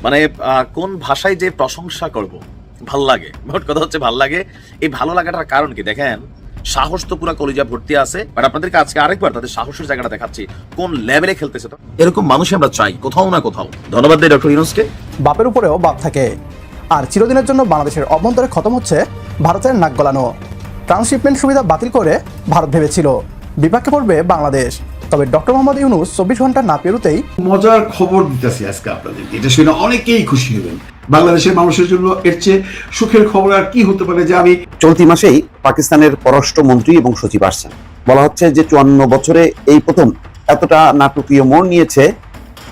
মানে কোন ভাষায় যে প্রশংসা করব, ভাল লাগে। মোট কথা হচ্ছে ভাল লাগে। এই ভালো লাগাটার কারণ কি দেখেন, সাহস তো পুরো কলিজা ভর্তি আছে, বাট আপনাদেরকে আজকে আরেকবার তাদের সাহসের জায়গাটা দেখাচ্ছি কোন লেভেলে খেলতেছে। তো এরকম মানুষই আমরা চাই কোথাও না কোথাও। ধন্যবাদ দেই ডক্টর ইউনূসকে। বাপের উপরেও বাপ থাকে, আর চিরদিনের জন্য বাংলাদেশের অভ্যন্তরে খতম হচ্ছে ভারতের নাক গলানো। ট্রান্সশিপমেন্ট সুবিধা বাতিল করে ভারত ভেবেছিল বিপাকে পড়বে বাংলাদেশ, তবে ডক্টর মোহাম্মদ ইউনূস 24 ঘন্টা না পেরোতেই মজার খবর দিতেছি আজকে আপনাদের। এটা শুনে অনেকেই খুশি হবেন। বাংলাদেশের মানুষের জন্য এর চেয়ে সুখের খবর আর কি হতে পারে যে আমি চলতি মাসেই পাকিস্তানের পররাষ্ট্রমন্ত্রী এবং সচিব আসছেন। বলা হচ্ছে যে 54 বছরে এই প্রথম এতটা নাটকীয় মোড় নিয়েছে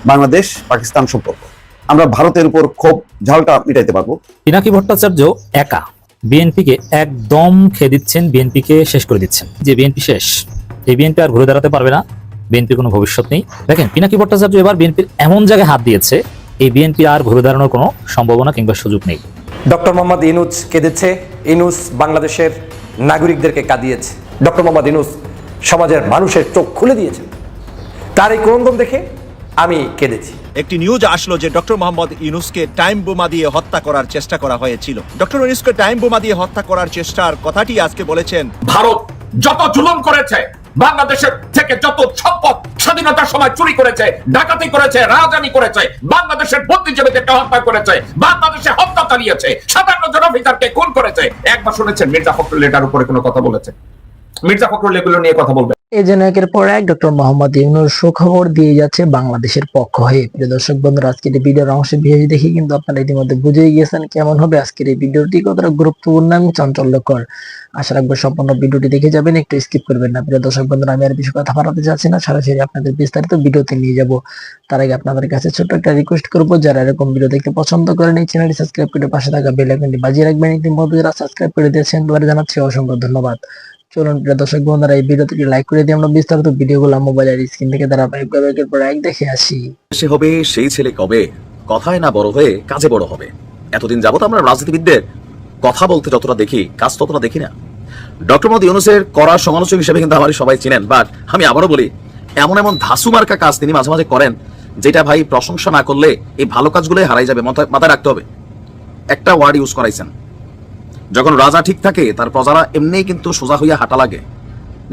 বাংলাদেশ পাকিস্তান সম্পর্ক। আমরা ভারতের উপর ক্ষোভ ঝালটা মিটাইতে পারবো। পিনাকি ভট্টাচার্য একা বিএনপিকে একদম খেয়ে দিচ্ছেন, বিএনপিকে শেষ করে দিচ্ছেন। যে বিএনপি শেষ, এই বিএনপি আর ঘুরে দাঁড়াতে পারবে না, বিএনপির কোনো ভবিষ্যৎ নেই। দেখেন, পিনাকি ভট্টাচার্য এবার বিএনপির এমন জায়গায় হাত দিয়েছে, এই বিএনপি আর ঘুরে দাঁড়ানোর কোনো সম্ভাবনা কিংবা সুযোগ নেই। ডক্টর মোহাম্মদ ইউনূস কেঁদেছে, ইউনূস বাংলাদেশের নাগরিকদেরকে কাঁদিয়েছে। ডক্টর মোহাম্মদ ইউনূস সমাজের মানুষের চোখ খুলে দিয়েছেন। তার এই ক্রন্দন দেখে আমি কেঁদেছি। একটি নিউজ আসলো যে ডক্টর মোহাম্মদ ইউনূসকে টাইম বোমা দিয়ে হত্যা করার চেষ্টা করা হয়েছিল। ডক্টর ইউনূসকে টাইম বোমা দিয়ে হত্যা করার চেষ্টার কথাটি আজকে বলেছেন। ভারত যত জুলুম করেছে, বাংলাদেশের থেকে যত সম্পদ স্বাধীনতার সময় চুরি করেছে, ডাকাতি করেছে, রাজধানী করেছে, বাংলাদেশের বুদ্ধিজীবীদেরকে হত্যা করেছে, বাংলাদেশে হত্যা চালিয়েছে, 57 জন অফিসারকে খুন করেছে। একবার শুনেছেন মির্জা ফখরুল এটার উপরে কোনো কথা বলেছে? মির্জা ফখরুল এগুলো নিয়ে কথা বলবে? এই যেন একের পর এক ডক্টর মোহাম্মদ ইউনূস সুখবর দিয়ে যাচ্ছে বাংলাদেশের পক্ষ হয়ে। প্রিয় দর্শক বন্ধুরা, আজকের এই ভিডিওর অংশ বিশেষ দেখে কিন্তু আপনারা ইতিমধ্যে বুঝেই গেছেন কেমন হবে আজকের এই ভিডিওটি, কতটা গুরুত্বপূর্ণ এবং চাঞ্চল্যকর। আশা রাখবো সম্পূর্ণ ভিডিওটি দেখে যাবেন, একটু স্কিপ করবেন না। প্রিয় দর্শক বন্ধুরা, আমি আর বেশি কথা বাড়াতে চাচ্ছি না, সরাসরি আপনাদের বিস্তারিত ভিডিওতে নিয়ে যাব। তার আগে আপনাদের কাছে ছোট্ট একটা রিকোয়েস্ট করবো, যারা এরকম ভিডিও দেখতে পছন্দ করেন এই চ্যানেলটি সাবস্ক্রাইব করে পাশে থাকা বেল আইকনটি বাজিয়ে রাখবেন। ইতিমধ্যে যারা সাবস্ক্রাইব করে দিয়েছেন তাদের জানাচ্ছি অসংখ্য ধন্যবাদ। চলুন প্রিয় দর্শক বন্ধুরা, এই ভিডিওটি লাইক করে দিয়ে আমরা বিস্তারিত ভিডিওগুলো মোবাইলের স্ক্রিন থেকে ধারাবাহিকভাবে একের পর এক দেখে আসি। সে হবে সেই ছেলে কবে, কথায় না বড় হয়ে কাজে বড় হবে। এতদিন যাবত আমরা রাজনীতিবিদদের কথা বলতে যতটা দেখি, কাজ ততটা দেখি না। ডক্টর মোহাম্মদ ইউনূসের কড়া সমালোচক হিসেবে কিন্তু আমাদের সবাই চিনেন, বাট আমি আবারও বলি, এমন এমন ধাসু মার্কা কাজ তিনি মাঝে মাঝে করেন যেটা ভাই প্রশংসা না করলে এই ভালো কাজগুলোই হারাই যাবে। মাথায় রাখতে হবে। একটা ওয়ার্ড ইউজ করাইছেন, যখন রাজা ঠিক থাকে তার প্রজারা এমনিই কিন্তু সোজা হইয়া হাঁটা লাগে।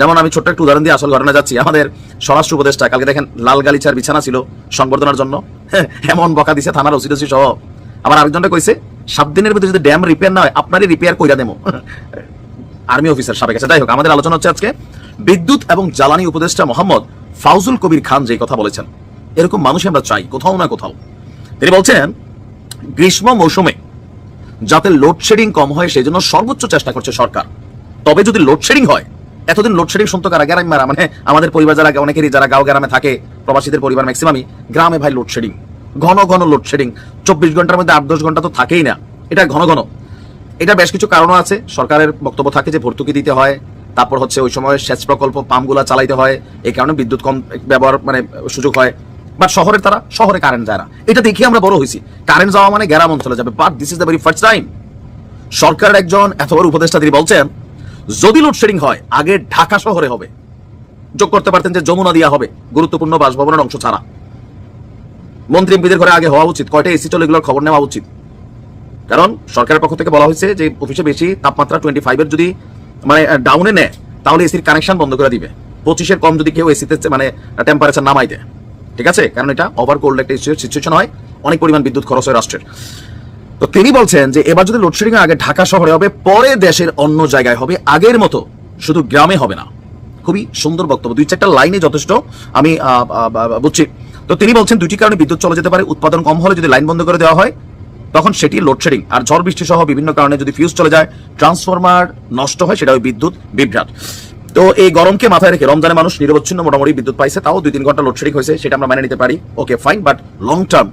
যেমন আমি ছোট্ট একটু উদাহরণ দিয়ে আসল ঘটনা যাচ্ছি। আমাদের স্বরাষ্ট্র উপদেষ্টা কালকে দেখেন লাল গালিচার বিছানা ছিল সংবর্ধনার জন্য, এমন বকা দিছে থানার ওসি সহ। আবার আরেকজনটা কইছে 7 দিনের ভিতরে যদি ড্যাম রিপেয়ার না হয় আপনারই রিপেয়ার কইরা দেবো, আর্মি অফিসার সাবেক আছে। যাই হোক, আমাদের আলোচনা হচ্ছে আজকে বিদ্যুৎ এবং জ্বালানি উপদেষ্টা মোহাম্মদ ফাউজুল কবির খান যে কথা বলেছেন, এরকম মানুষই আমরা চাই কোথাও না কোথাও। তিনি বলছেন গ্রীষ্ম মৌসুমে যাতে লোডশেডিং কম হয় সেই জন্য সর্বোচ্চ চেষ্টা করছে সরকার। তবে যদি লোডশেডিং হয়, এতদিন লোডশেডিং শুনতো কারা? গ্রামে, মানে আমাদের পরিবার যারা অনেকেরই যারা গাঁও গ্রামে থাকে, প্রবাসীদের পরিবার ম্যাক্সিমামই গ্রামে ভাই লোডশেডিং, ঘন ঘন লোডশেডিং, 24 ঘন্টার মধ্যে 8-10 ঘন্টা তো থাকেই না, এটা ঘন ঘন। এটা বেশ কিছু কারণও আছে। সরকারের বক্তব্য থাকে যে ভর্তুকি দিতে হয়, তারপর হচ্ছে ওই সময় সেচ প্রকল্প পাম্পগুলা চালাইতে হয়, এই কারণে বিদ্যুৎ কম ব্যবহার মানে সুযোগ হয়। বাট শহরে কারেন্ট যায় না, এটা দেখে আমরা বড় হয়েছি। কারেন্ট যাওয়া মানে গ্রাম অঞ্চলে যাবে, but this is the very first time সরকারের একজন এত বড় উপদেষ্টা তিনি বলছেন যদি লোডশেডিং হয় আগে ঢাকা শহরে হবে। যোগ করতে পারতেন যে যমুনা দিয়া হবে, গুরুত্বপূর্ণ বাসভবনের অংশ ছাড়া। মন্ত্রী এমপিদের ঘরে আগে হওয়া উচিত, কয়টা এসি চলে এগুলোর খবর নেওয়া উচিত। কারণ সরকারের পক্ষ থেকে বলা হয়েছে যে অফিসে বেশি তাপমাত্রা 25-এর যদি মানে ডাউনে নেয় তাহলে এসির কানেকশন বন্ধ করে দিবে। 25-এর কম যদি কেউ এসিতে মানে টেম্পারেচার নামাই দেয়, ঠিক আছে? কারণ এটা ওভার কোল্ড একটা সিচুয়েশন হয়, অনেক পরিমাণ বিদ্যুৎ খরচ হয় রাষ্ট্রের। তো তিনি বলছেন যে এবার যদি লোডশেডিং আগে ঢাকা শহরে হবে, পরে দেশের অন্য জায়গায় হবে, আগের মতো শুধু গ্রামে হবে না। খুবই সুন্দর বক্তব্য, 2-4টা লাইনে যথেষ্ট, আমি বুঝছি। তো তিনি বলছেন 2টি কারণে বিদ্যুৎ চলে যেতে পারে। উৎপাদন কম হলে যদি লাইন বন্ধ করে দেওয়া হয় তখন সেটি লোডশেডিং, আর ঝড় বৃষ্টি সহ বিভিন্ন কারণে যদি ফিউজ চলে যায়, ট্রান্সফরমার নষ্ট হয়, সেটা ওই বিদ্যুৎ বিভ্রাট। তো এই গরমকে মাথায় রেখে রমজানে মানুষ নিরবচ্ছিন্ন মোটামুটি বিদ্যুৎ পাইছে, তাও 2-3 ঘন্টা লোডশেডিং হয়েছে, সেটা আমরা মেনে নিতে পারি, okay fine. But long term,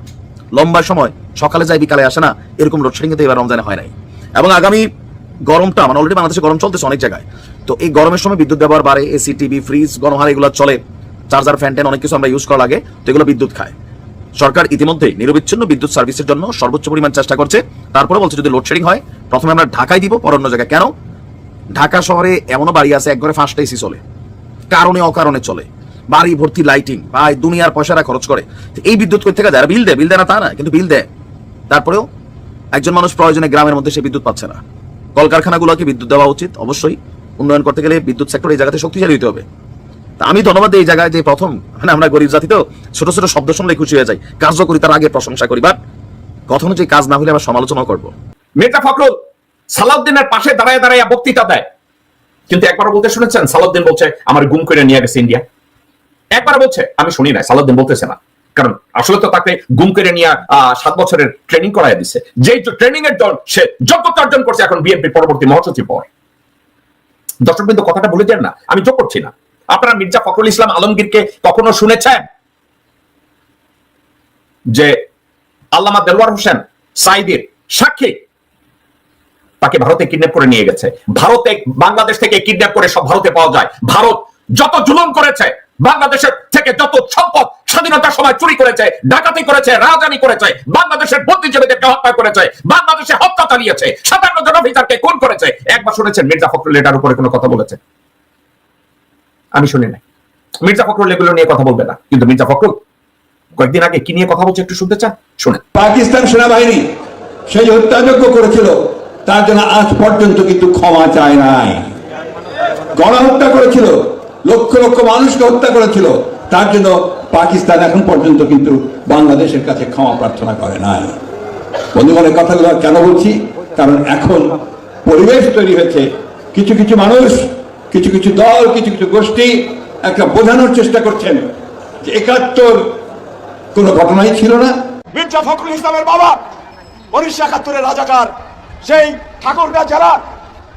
লম্বা সময় সকালে যায় বিকালে আসে না, এরকম লোডশেডিং কিন্তু এবার রমজানে হয় নাই। এবং আগামী গরমটা মানে অলরেডি বাংলাদেশে গরম চলতেছে অনেক জায়গায়, তো এই গরমের সময় বিদ্যুৎ ব্যবহার বাড়ে, এসি টিভি ফ্রিজ গণহারে এগুলো চলে, চার্জার ফ্যান ট্যান অনেক কিছু আমরা ইউজ করা লাগে, তো এগুলো বিদ্যুৎ খায়। সরকার ইতিমধ্যেই নিরবিচ্ছিন্ন বিদ্যুৎ সার্ভিসের জন্য সর্বোচ্চ পরিমাণ চেষ্টা করছে। তারপরে বলছে যদি লোডশেডিং হয় প্রথমে আমরা ঢাকায় দিব, পর অন্য জায়গায়। কেন? ঢাকা শহরে এমনও বাড়ি আছে এক ঘরে 5টা এসি চলে, কারণে অকারণে চলে, বাড়ি ভর্তি লাইটিং, ভাই দুনিয়ার পয়সারা খরচ করে। এই বিদ্যুৎ কই থেকে দেয়? বিল দেয় না তা না, কিন্তু বিল দেয়। তারপরেও একজন মানুষ প্রয়োজনে গ্রামের মধ্যে সে বিদ্যুৎ পাচ্ছে না। কলকারখানাগুলোকে বিদ্যুৎ দেওয়া উচিত, অবশ্যই উন্নয়ন করতে গেলে বিদ্যুৎ সেক্টর এই জায়গাতে শক্তিশালী হতে হবে। তা আমি ধন্যবাদ দিই এই জায়গায় যে প্রথম, মানে আমরা গরিব জাতি তো ছোট ছোট শব্দ শুনলে খুশি হয়ে যাই, কার্য করি তার আগে প্রশংসা করি, বাট কথা অনুযায়ী কাজ না হলে আমরা সমালোচনা করবো। মির্জা ফখরুল সালাউদ্দিনের পাশে দাঁড়ায় দাঁড়ায় বক্তৃতা দেয়, কিন্তু একবার বলতে শুনেছেন সালাউদ্দিন বলছে আমার গুম করে নিয়ে গেছে ইন্ডিয়া? একবার বলছে? আমি শুনি না, সালাউদ্দিন বলতেছে না, কারণ আসলে তো তাকে গুম করে নিয়ে 7 বছরের ট্রেনিং করাই দিছে। যেই ট্রেনিং এর জন্য সে যোগ্যতা অর্জন করছে এখন বিএনপি পরবর্তী মহাসচিব হওয়ার। দর্শক বিন্দু কথাটা ভুলে যান না, আমি যোগ করছি না। আপনারা মির্জা ফখরুল ইসলাম আলমগীরকে কখনো শুনেছেন যে আল্লামা দেলোয়ার হোসেন সাইদির সাক্ষী তাকে ভারতে কিডন্যাপ করে নিয়ে গেছে? ভারতে, বাংলাদেশ থেকে কিডন্যাপ করে সব ভারতে পাওয়া যায়। ভারত যত জুলুম করেছে, বাংলাদেশের থেকে যত সম্পদ স্বাধীনতার সময় চুরি করেছে, ডাকাতি করেছে, রাজধানী করেছে, বাংলাদেশের বুদ্ধিজীবীদেরকে হত্যা করেছে, বাংলাদেশে হত্যা চালিয়েছে, 57 জন অফিসারকে খুন করেছে। একবার শুনেছেন মির্জা ফখরুল এটার উপরে কোনো কথা বলেছে? আমি শুনি নাই। মির্জা ফখরুল এগুলো নিয়ে কথা বলবে না, কিন্তু মির্জা ফখরুল কয়েকদিন আগে কি নিয়ে কথা বলছে একটু শুনতে চান? শুনেন। পাকিস্তান সেনাবাহিনী সেই হত্যাযজ্ঞ করেছিল, তার জন্য আজ পর্যন্ত কিন্তু ক্ষমা চায় নাই। গণহত্যা করেছিল, লক্ষ লক্ষ মানুষকে হত্যা করেছিল, তার জন্য পাকিস্তান এখন পর্যন্ত কিন্তু বাংলাদেশের কাছে ক্ষমা প্রার্থনা করে নাই। বন্ধুগণের কথাগুলো কেন বলছি? কারণ এখন পরিবেশ তৈরি হয়েছে, কিছু কিছু মানুষ, কিছু কিছু দল, কিছু কিছু গোষ্ঠী একটা বোঝানোর চেষ্টা করছেন যে 71 কোনো ঘটনাই ছিল না। মির্জা ফখরুল ইসলামের বাবা 1971-এর রাজাকার, সেই ঠাকুরগাঁ জেলার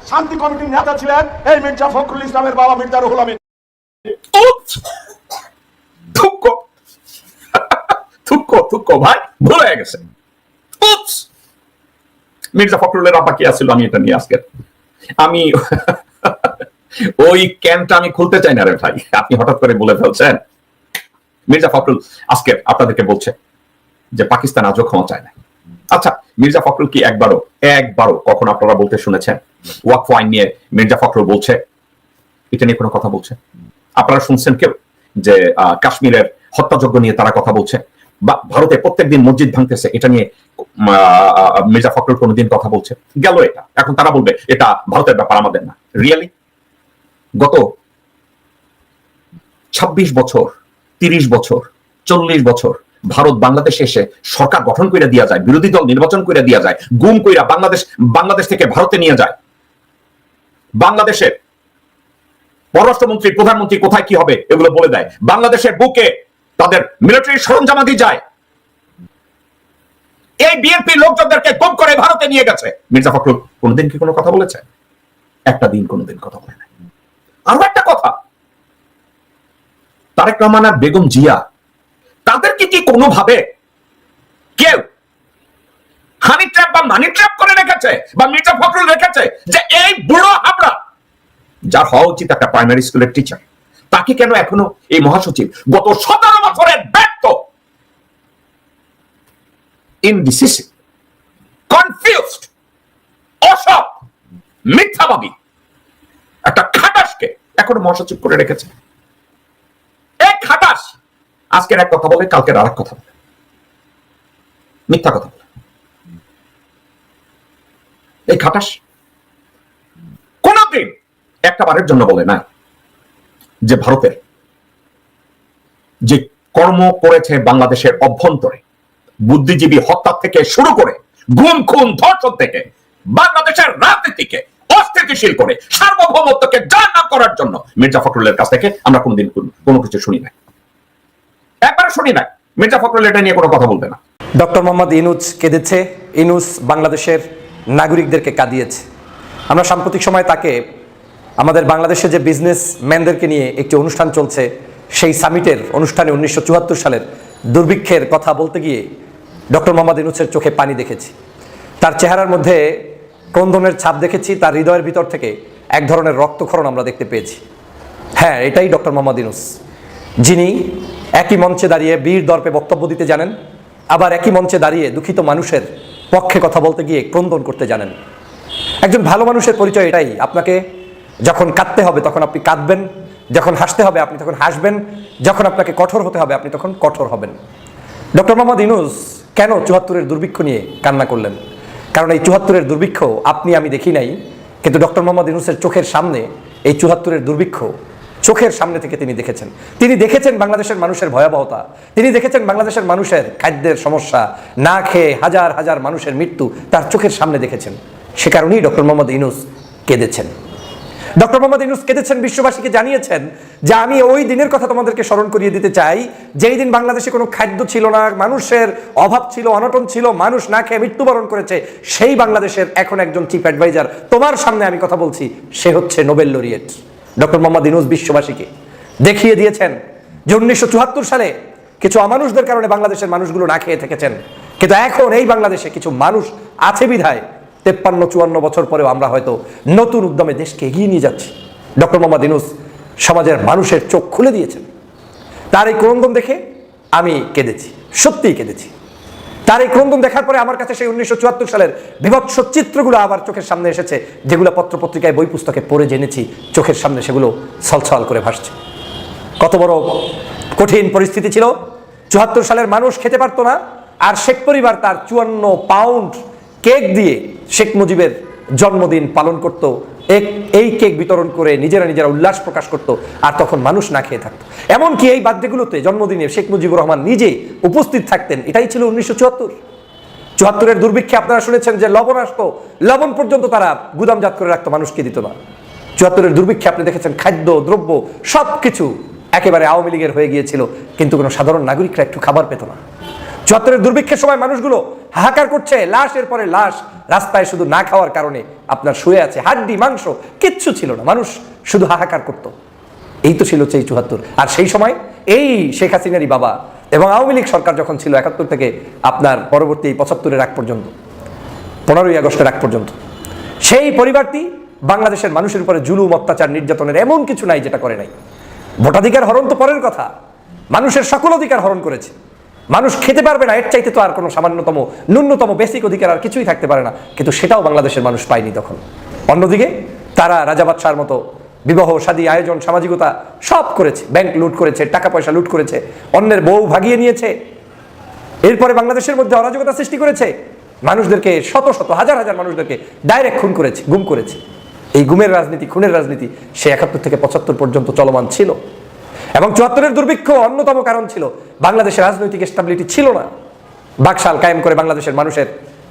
শান্তি কমিটির নেতা ছিলেন এই মির্জা ফখরুল ইসলামের বাবা মির্জা রুহুল আমিন। ভাই ভুল হয়ে গেছে। মির্জা ফখরুলের আপা কি আসছিল? আমি এটা নিয়ে আজকে আমি ওই ক্যাম্পটা আমি খুলতে চাই না রে ভাই, আপনি হঠাৎ করে বলে ফেলছেন। মির্জা ফখরুল আজকে আপনাদেরকে বলছে যে পাকিস্তান আজও ক্ষমা চায় না। আচ্ছা, মির্জা ফখরুল কি একবারও কখন আপনারা বলতে শুনেছেন ওয়াকফ আইন নিয়ে মির্জা ফখরুল বলছে? এটা নিয়ে কোনো কথা বলছে আপনারা শুনছেন কেউ? যে কাশ্মীরের হত্যাযজ্ঞ নিয়ে তারা কথা বলছে, বা ভারতে প্রত্যেকদিন মসজিদ ভাঙতেছে, এটা নিয়ে মির্জা ফখরুল কোনোদিন কথা বলছে? গেল এটা, এখন তারা বলবে এটা ভারতের ব্যাপার, আমাদের না। রিয়েলি গত 26 বছর, 30 বছর, 40 বছর ভারত বাংলাদেশে এসে সরকার গঠন করে দেওয়া যায়, বিরোধী দল নির্বাচন করে দেওয়া যায়, গুম কইরা বাংলাদেশ থেকে ভারতে নিয়ে যায়। বাংলাদেশের পররাষ্ট্রমন্ত্রী, প্রধানমন্ত্রী কোথায় কি হবে এগুলো বলে দেয়। বাংলাদেশের বুকে তাদের মিলিটারি সরঞ্জামাদি যায়। এই বিএনপি লোকজনদেরকে গুম করে ভারতে নিয়ে গেছে। মির্জা ফখরুল কোনদিন কি কোনো কথা বলেছে? একটা দিন কোনদিন কথা বলে নাই। আরো একটা কথা, তারেক রহমান আর বেগম জিয়া তাদেরকে কি কোনোভাবে কেউ হানি ট্র্যাপ বা মানি ট্র্যাপ করে রেখেছে, বা মির্জা ফখরুল রেখেছে যে এই বুড়ো হাবড়া, যার হওয়া উচিত একটা প্রাইমারি স্কুলের টিচার, তাকে কেন এখনো এই মহাসচিব? গত 17 বছরের ব্যর্থ, ইনডিসিসিভ, কনফিউজড, অসৎ, মিথ্যাবাদী একটা খাটাসকে এখনো মহাসচিব করে রেখেছে। এই খাটাস আজকের এক কথা বলে, কালকের আর এক কথা বলে, মিথ্যা কথা বলে। এই খাটাস কোনদিন একটা বারের জন্য বলে না যে ভারতের যে কর্ম করেছে বাংলাদেশের অভ্যন্তরে, বুদ্ধিজীবী হত্যা থেকে শুরু করে গুম খুন ধর্ষণ থেকে বাংলাদেশের রাজনীতিকে অস্থিতিশীল করে সার্বভৌমত্বকে জানান করার জন্য মির্জা ফখরুলের কাছ থেকে আমরা কোনোদিন কোনো কিছু শুনি নাই, একবার শুনি নাই। মির্জা ফখরুল এটা নিয়ে কোনো কথা বলবে না। ডক্টর মোহাম্মদ ইউনূস কেঁদেছে। ইউনূস বাংলাদেশের নাগরিকদেরকে কাঁদিয়েছে। আমরা সাম্প্রতিক সময় তাকে আমাদের বাংলাদেশে যে বিজনেস ম্যানদেরকে নিয়ে একটি অনুষ্ঠান চলছে, সেই সামিটের অনুষ্ঠানে 1974 সালের দুর্ভিক্ষের কথা বলতে গিয়ে ডক্টর মোহাম্মদ ইউনূসের চোখে পানি দেখেছি, তার চেহারার মধ্যে ক্রন্দনের ছাপ দেখেছি, তার হৃদয়ের ভিতর থেকে এক ধরনের রক্তক্ষরণ আমরা দেখতে পেয়েছি। হ্যাঁ, এটাই ডক্টর মোহাম্মদ ইউনূস, যিনি একই মঞ্চে দাঁড়িয়ে বীর দর্পে বক্তব্য দিতে জানেন, আবার একই মঞ্চে দাঁড়িয়ে দুঃখিত মানুষের পক্ষে কথা বলতে গিয়ে ক্রন্দন করতে জানেন। একজন ভালো মানুষের পরিচয় এটাই, আপনাকে যখন কাঁদতে হবে তখন আপনি কাঁদবেন, যখন হাসতে হবে আপনি তখন হাসবেন, যখন আপনাকে কঠোর হতে হবে আপনি তখন কঠোর হবেন। ডক্টর মোহাম্মদ ইউনূস কেন ৭৪-এর দুর্ভিক্ষ নিয়ে কান্না করলেন? কারণ এই ৭৪-এর দুর্ভিক্ষ আপনি আমি দেখি নাই, কিন্তু ডক্টর মোহাম্মদ ইউনূসের চোখের সামনে এই ৭৪-এর দুর্ভিক্ষ চোখের সামনে থেকে তিনি দেখেছেন। তিনি দেখেছেন বাংলাদেশের মানুষের ভয়াবহতা, তিনি দেখেছেন বাংলাদেশের মানুষের খাদ্যের সমস্যা, না খেয়ে হাজার হাজার মানুষের মৃত্যু তার চোখের সামনে দেখেছেন। সে কারণেই ডক্টর মোহাম্মদ ইউনূস কেঁদেছেন। ডক্টর মোহাম্মদ ইউনূস কেঁদেছেন, বিশ্ববাসীকে জানিয়েছেন যে আমি ওই দিনের কথা তোমাদেরকে স্মরণ করিয়ে দিতে চাই যেই দিন বাংলাদেশে কোনো খাদ্য ছিল না, মানুষের অভাব ছিল, অনটন ছিল, মানুষ না খেয়ে মৃত্যুবরণ করেছে। সেই বাংলাদেশের এখন একজন চিফ অ্যাডভাইজার তোমার সামনে আমি কথা বলছি, সে হচ্ছে Nobel laureate doctor Mohammad Yunus. বিশ্ববাসীকে দেখিয়ে দিয়েছেন যে 1974 সালে কিছু অমানুষদের কারণে বাংলাদেশের মানুষগুলো না খেয়ে থেকেছেন, কিন্তু এখন এই বাংলাদেশে কিছু মানুষ আছে বিধায় 53-54 বছর পরেও আমরা হয়তো নতুন উদ্যমে দেশকে এগিয়ে নিয়ে যাচ্ছি। ডক্টর মোহাম্মদ ইউনূস সমাজের মানুষের চোখ খুলে দিয়েছেন। তার এই ক্রন্দন দেখে আমি কেঁদেছি, সত্যিই কেঁদেছি। তার এই ক্রন্দন দেখার পরে আমার কাছে সেই 1974 সালের বিভৎস চিত্রগুলো আবার চোখের সামনে এসেছে, যেগুলো পত্রপত্রিকায় বই পুস্তকে পড়ে জেনেছি, চোখের সামনে সেগুলো ছলছল করে ভাসছে। কত বড় কঠিন পরিস্থিতি ছিল। 74 সালের মানুষ খেতে পারতো না, আর শেখ পরিবার তার 54 পাউন্ড কেক দিয়ে শেখ মুজিবের জন্মদিন পালন করত। এই কেক বিতরণ করে নিজেরা উল্লাস প্রকাশ করত, আর তখন মানুষ না খেয়ে থাকতো। এমনকি এই বার্থডেগুলোতে, জন্মদিনে শেখ মুজিবুর রহমান নিজে উপস্থিত থাকতেন। এটাই ছিল 1974। 74-এর দুর্ভিক্ষে আপনারা শুনেছেন যে লবণ আসতো, লবণ পর্যন্ত তারা গুদামজাত করে রাখতো, মানুষকে দিত না। 74-এর দুর্ভিক্ষে আপনি দেখেছেন খাদ্য দ্রব্য সবকিছু একেবারে আওয়ামী লীগের হয়ে গিয়েছিল, কিন্তু কোনো সাধারণ নাগরিকরা একটু খাবার পেত না। 74-এর দুর্ভিক্ষের সময় মানুষগুলো হাহাকার করছে, লাশের পরে লাশ রাস্তায় শুধু না খাওয়ার কারণে আপনার শুয়ে আছে, হাড্ডি মাংস কিচ্ছু ছিল না, মানুষ শুধু হাহাকার করত। এই তো ছিল সেই 74। আর সেই সময় এই শেখ হাসিনারই বাবা এবং আওয়ামী লীগ সরকার যখন ছিল 71 থেকে আপনার পরবর্তী 75-এর আগ পর্যন্ত, 15ই আগস্টের আগ পর্যন্ত, সেই পরিবারটি বাংলাদেশের মানুষের উপরে জুলুম, অত্যাচার, নির্যাতনের এমন কিছু নাই যেটা করে নাই। ভোটাধিকার হরণ তো পরের কথা, মানুষের সকল অধিকার হরণ করেছে। মানুষ খেতে পারবে না, এর চাইতে তো আর কোনো সামান্যতম ন্যূনতম বেসিক অধিকার আর কিছুই থাকতে পারে না, কিন্তু সেটাও বাংলাদেশের মানুষ পায়নি তখন। অন্যদিকে তারা রাজা বাদশার মতো বিবাহ শাদী আয়োজন, সামাজিকতা সব করেছে, ব্যাংক লুট করেছে, টাকা পয়সা লুট করেছে, অন্যের বউ ভাগিয়ে নিয়েছে। এরপরে বাংলাদেশের মধ্যে অরাজকতা সৃষ্টি করেছে, মানুষদেরকে শত শত হাজার হাজার মানুষদেরকে ডাইরেক্ট খুন করেছে, গুম করেছে। এই গুমের রাজনীতি, খুনের রাজনীতি সে 71 থেকে 75 পর্যন্ত চলমান ছিল। এবং 74-এর দুর্ভিক্ষ অন্যতম কারণ ছিল বাংলাদেশের রাজনৈতিক স্টেবিলিটি ছিল না। বাকশাল কায়েম করে বাংলাদেশের মানুষের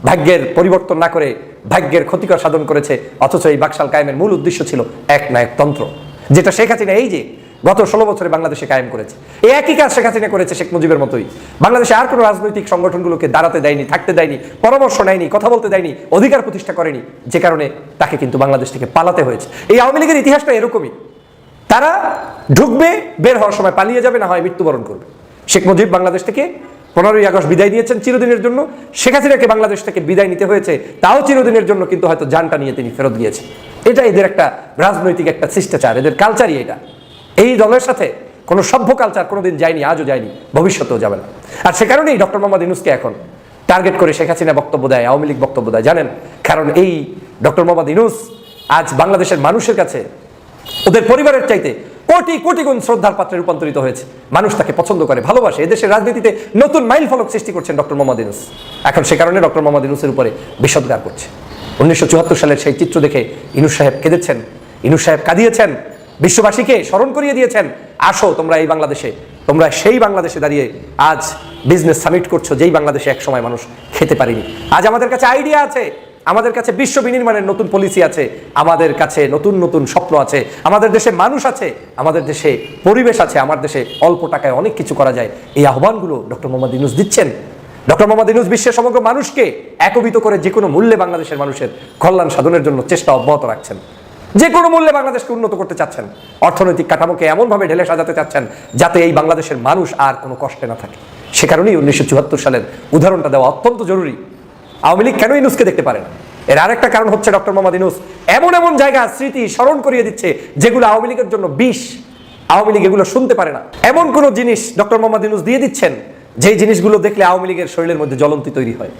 ভাগ্যের পরিবর্তন না করে ভাগ্যের ক্ষতিকর সাধন করেছে। অথচ এই বাকশাল কায়েমের মূল উদ্দেশ্য ছিল একনায়কতন্ত্র, যেটা শেখ হাসিনা এই যে গত 16 বছরে বাংলাদেশে কায়েম করেছে। এই একই কাজ শেখ হাসিনা করেছে শেখ মুজিবের মতোই। বাংলাদেশে আর কোনো রাজনৈতিক সংগঠনগুলোকে দাঁড়াতে দেয়নি, থাকতে দেয়নি, পরামর্শ নেয়নি, কথা বলতে দেয়নি, অধিকার প্রতিষ্ঠা করেনি, যে কারণে তাকে কিন্তু বাংলাদেশ থেকে পালাতে হয়েছে। এই আওয়ামী লীগের ইতিহাসটা এরকমই, তারা ঢুকবে, বের হওয়ার সময় পালিয়ে যাবে, না হয় মৃত্যুবরণ করবে। শেখ মুজিব বাংলাদেশ থেকে 15ই আগস্ট বিদায় নিয়েছেন চিরদিনের জন্য, শেখ হাসিনাকে বাংলাদেশ থেকে বিদায় নিতে হয়েছে, তাও চিরদিনের জন্য, কিন্তু হয়তো জানটা নিয়ে তিনি ফেরত গিয়েছেন। এটা এদের একটা রাজনৈতিক একটা শিষ্টাচার, এদের কালচারই এটা। এই দলের সাথে কোনো সভ্য কালচার কোনোদিন যায়নি, আজও যায়নি, ভবিষ্যতেও যাবে না। আর সে কারণেই ডক্টর মোহাম্মদ ইউনূসকে এখন টার্গেট করে শেখ হাসিনা বক্তব্য দেয়, আওয়ামী লীগ বক্তব্য দেয়। জানেন, কারণ এই ডক্টর মোহাম্মদ ইউনূস আজ বাংলাদেশের মানুষের কাছে ওদের পরিবারের চাইতে কোটি কোটি গুণ শ্রদ্ধার পাত্রে রূপান্তরিত হয়েছে। মানুষ তাকে পছন্দ করে, ভালোবাসে। এদেশের রাজনীতিতে নতুন মাইল ফলক সৃষ্টি করছেন ডক্টর মোহাম্মদ ইউনূস। এখন সে কারণে ডক্টর মোহাম্মদ ইউনূসের উপরে বিষোদ্গার করছে। 1974 সালের সেই চিত্র দেখে ইউনূস সাহেব কেঁদেছেন, ইউনূস সাহেব কাঁদিয়েছেন, বিশ্ববাসীকে স্মরণ করিয়ে দিয়েছেন, আসো তোমরা এই বাংলাদেশে, তোমরা সেই বাংলাদেশে দাঁড়িয়ে আজ বিজনেস সামিট করছো, যেই বাংলাদেশে এক সময় মানুষ খেতে পারেনি। আজ আমাদের কাছে আইডিয়া আছে, আমাদের কাছে বিশ্ব বিনির্মাণের নতুন পলিসি আছে, আমাদের কাছে নতুন নতুন স্বপ্ন আছে, আমাদের দেশে মানুষ আছে, আমাদের দেশে পরিবেশ আছে, আমার দেশে অল্প টাকায় অনেক কিছু করা যায়। এই আহ্বানগুলো ডক্টর মোহাম্মদ ইউনূস দিচ্ছেন। ডক্টর মোহাম্মদ ইউনূস বিশ্বের সমগ্র মানুষকে একত্রিত করে যে কোনো মূল্যে বাংলাদেশের মানুষের কল্যাণ সাধনের জন্য চেষ্টা অব্যাহত রাখছেন। যে কোনো মূল্যে বাংলাদেশকে উন্নত করতে চাচ্ছেন, অর্থনৈতিক কাঠামোকে এমনভাবে ঢেলে সাজাতে চাচ্ছেন যাতে এই বাংলাদেশের মানুষ আর কোনো কষ্টে না থাকে। সে কারণেই 1974 সালের উদাহরণটা দেওয়া অত্যন্ত জরুরি। আওয়ামী লীগ কেন ইউনূসকে দেখতে পারে না? এর আরেকটা কারণ হচ্ছে ডক্টর মোহাম্মদ ইউনূস এমন এমন জায়গা স্মৃতি স্মরণ করিয়ে দিচ্ছে যেগুলো আওয়ামী লীগের জন্য বিষ। আওয়ামী লীগ এগুলো শুনতে পারে না। এমন কোন জিনিস ডক্টর মোহাম্মদ ইউনূস দিয়ে দিচ্ছেন যেই জিনিসগুলো দেখলে আওয়ামী লীগের শরীরের মধ্যে জ্বলন্তি তৈরি হয়।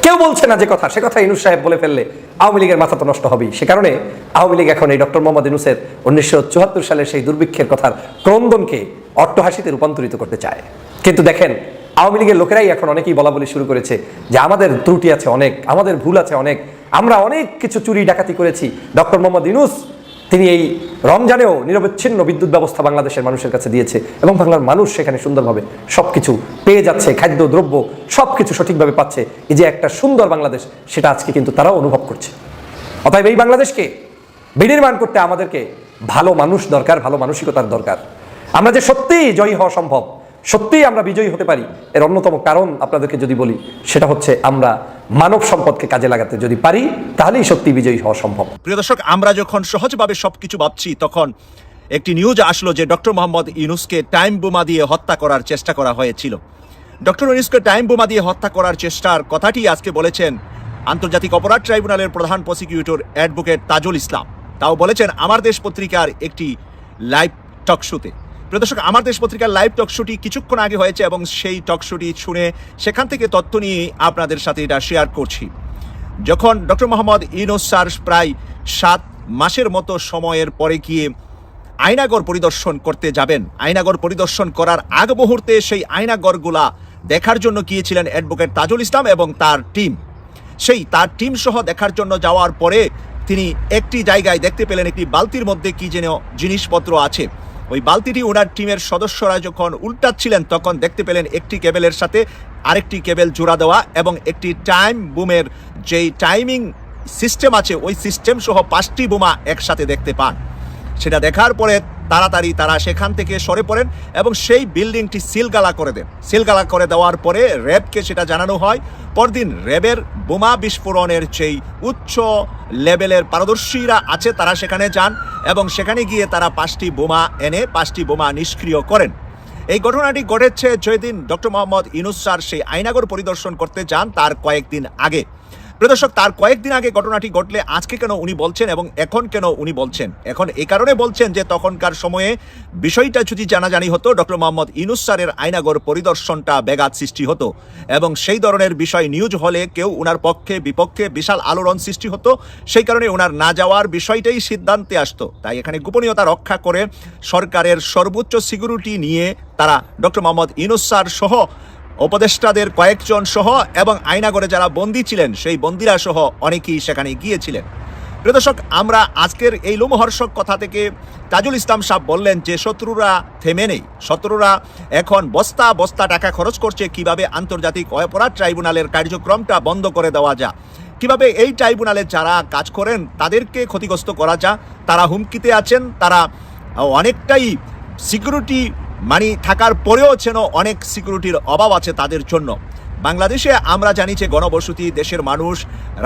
কেউ বলছে না যে কথা, সে কথা ইউনূস সাহেব বলে ফেললে আওয়ামী লীগের মাথা তো নষ্ট হবেই। সে কারণে আওয়ামী লীগ এখন এই ডক্টর মোহাম্মদ ইউনূসের 1974 সালের সেই দুর্ভিক্ষের কথার ক্রন্দনকে অট্টহাসিতে রূপান্তরিত করতে চায়। কিন্তু দেখেন, আওয়ামী লীগের লোকেরাই এখন অনেকেই বলা বলি শুরু করেছে যে আমাদের ত্রুটি আছে অনেক, আমাদের ভুল আছে অনেক, আমরা অনেক কিছু চুরি ডাকাতি করেছি। ডক্টর মোহাম্মদ ইউনূস তিনি এই রমজানেও নিরবচ্ছিন্ন বিদ্যুৎ ব্যবস্থা বাংলাদেশের মানুষের কাছে দিয়েছে এবং বাংলার মানুষ সেখানে সুন্দরভাবে সবকিছু পেয়ে যাচ্ছে, খাদ্য দ্রব্য সবকিছু সঠিকভাবে পাচ্ছে। এই যে একটা সুন্দর বাংলাদেশ, সেটা আজকে কিন্তু তারাও অনুভব করছে। অতএব এই বাংলাদেশকে বিনির্মাণ করতে আমাদেরকে ভালো মানুষ দরকার, ভালো মানসিকতার দরকার। আমরা যে সত্যিই জয়ী হওয়া সম্ভব, সত্যিই আমরা বিজয়ী হতে পারি, এর অন্যতম কারণ আপনাদেরকে যদি বলি, সেটা হচ্ছে আমরা মানব সম্পদকে কাজে লাগাতে যদি পারি, তাহলেই সত্যি বিজয়ী হওয়া সম্ভব। প্রিয় দর্শক, আমরা যখন সহজভাবে সবকিছু ভাবছি, তখন একটি নিউজ আসলো যে ডক্টর মোহাম্মদ ইউনূসকে টাইম বোমা দিয়ে হত্যা করার চেষ্টা করা হয়েছিল। ডক্টর ইউনূসকে টাইম বোমা দিয়ে হত্যা করার চেষ্টার কথাটি আজকে বলেছেন আন্তর্জাতিক অপরাধ ট্রাইব্যুনালের প্রধান প্রসিকিউটর অ্যাডভোকেট তাজুল ইসলাম। তাও বলেছেন আমার দেশ পত্রিকার একটি লাইভ টক শোতে। প্রিয় দর্শক, আমার দেশ পত্রিকার লাইভ টক শোটি কিছুক্ষণ আগে হয়েছে এবং সেই টক শোটি শুনে সেখান থেকে তথ্য নিয়ে আপনাদের সাথে এটা শেয়ার করছি। যখন ডক্টর মোহাম্মদ ইউনূস স্যার প্রায় 7 মাসের মতো সময়ের পরে গিয়ে আয়নাগর পরিদর্শন করতে যাবেন, আয়নাগর পরিদর্শন করার আগ মুহূর্তে সেই আয়নাগরগুলা দেখার জন্য গিয়েছিলেন অ্যাডভোকেট তাজুল ইসলাম এবং তার টিম। তার টিম সহ দেখার জন্য যাওয়ার পরে তিনি একটি জায়গায় দেখতে পেলেন একটি বালতির মধ্যে কি যেন জিনিসপত্র আছে। ওই বালতিটি ওনার টিমের সদস্যরা যখন উল্টাচ্ছিলেন, তখন দেখতে পেলেন একটি কেবেলের সাথে আরেকটি কেবেল জোড়া দেওয়া এবং একটি টাইম বুমের যেই টাইমিং সিস্টেম আছে, ওই সিস্টেম সহ 5টি বোমা একসাথে দেখতে পান। সেটা দেখার পরে তাড়াতাড়ি তারা সেখান থেকে সরে পড়েন এবং সেই বিল্ডিংটি সিলগালা করে দেন। সিলগালা করে দেওয়ার পরে র্যাবকে সেটা জানানো হয়। পরদিন র্যাবের বোমা বিস্ফোরণের যেই উচ্চ লেভেলের পারদর্শীরা আছে, তারা সেখানে যান এবং সেখানে গিয়ে তারা 5টি বোমা এনে 5টি বোমা নিষ্ক্রিয় করেন। এই ঘটনাটি ঘটেছে যেদিন ডক্টর মোহাম্মদ ইউনূস স্যার সেই আয়নাগর পরিদর্শন করতে যান তার কয়েকদিন আগে। প্রিয় দর্শক, তার কয়েকদিন আগে ঘটনাটি ঘটলে আজকে কেন উনি বলছেন এবং এখন কেন উনি বলছেন? এখন এই কারণে বলছেন যে তখনকার সময়ে বিষয়টা যদি জানাজানি হতো, ডক্টর মোহাম্মদ ইউনূস স্যারের আয়নাগর পরিদর্শনটা ব্যাঘাত সৃষ্টি হতো এবং সেই ধরনের বিষয় নিউজ হলে কেউ উনার পক্ষে বিপক্ষে বিশাল আলোড়ন সৃষ্টি হতো। সেই কারণে উনার না যাওয়ার বিষয়টাই সিদ্ধান্তে আসতো। তাই এখানে গোপনীয়তা রক্ষা করে সরকারের সর্বোচ্চ সিকিউরিটি নিয়ে তারা ডক্টর মোহাম্মদ ইউনূস স্যার সহ উপদেষ্টাদের কয়েকজন সহ এবং আয়নাগরে যারা বন্দী ছিলেন সেই বন্দীরা সহ অনেকেই সেখানে গিয়েছিলেন। প্রিয় দর্শক, আমরা আজকের এই লোমহর্ষক কথা থেকে তাজুল ইসলাম সাহেব বললেন যে শত্রুরা থেমে নেই, শত্রুরা এখন বস্তা বস্তা টাকা খরচ করছে কিভাবে আন্তর্জাতিক অপরাধ ট্রাইব্যুনালের কার্যক্রমটা বন্ধ করে দেওয়া যায়, কিভাবে এই ট্রাইব্যুনালে যারা কাজ করেন তাদেরকে ক্ষতিগ্রস্ত করা যায়। তারা হুমকিতে আছেন, তারা অনেকটাই সিকিউরিটি মানি থাকার পরেও যেন অনেক সিকিউরিটির অভাব আছে তাদের জন্য। বাংলাদেশে আমরা জানি যে গণবসতি, দেশের মানুষ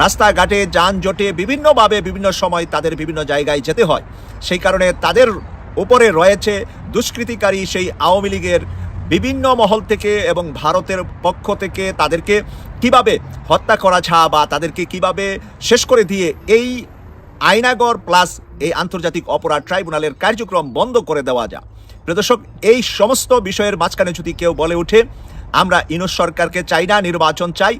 রাস্তাঘাটে যানজটে বিভিন্নভাবে বিভিন্ন সময় তাদের বিভিন্ন জায়গায় যেতে হয়। সেই কারণে তাদের উপরে রয়েছে দুষ্কৃতিকারী সেই আওয়ামী লীগের বিভিন্ন মহল থেকে এবং ভারতের পক্ষ থেকে তাদেরকে কিভাবে হত্যা করা যায় বা তাদেরকে কিভাবে শেষ করে দিয়ে এই আয়নাগর প্লাস এই আন্তর্জাতিক অপরাধ ট্রাইব্যুনালের কার্যক্রম বন্ধ করে দেওয়া যায়। প্রিয় দর্শক, এই সমস্ত বিষয়ের মাঝখানে যদি কেউ বলে ওঠে আমরা ইউনূস সরকারকে চাই না, নির্বাচন চাই,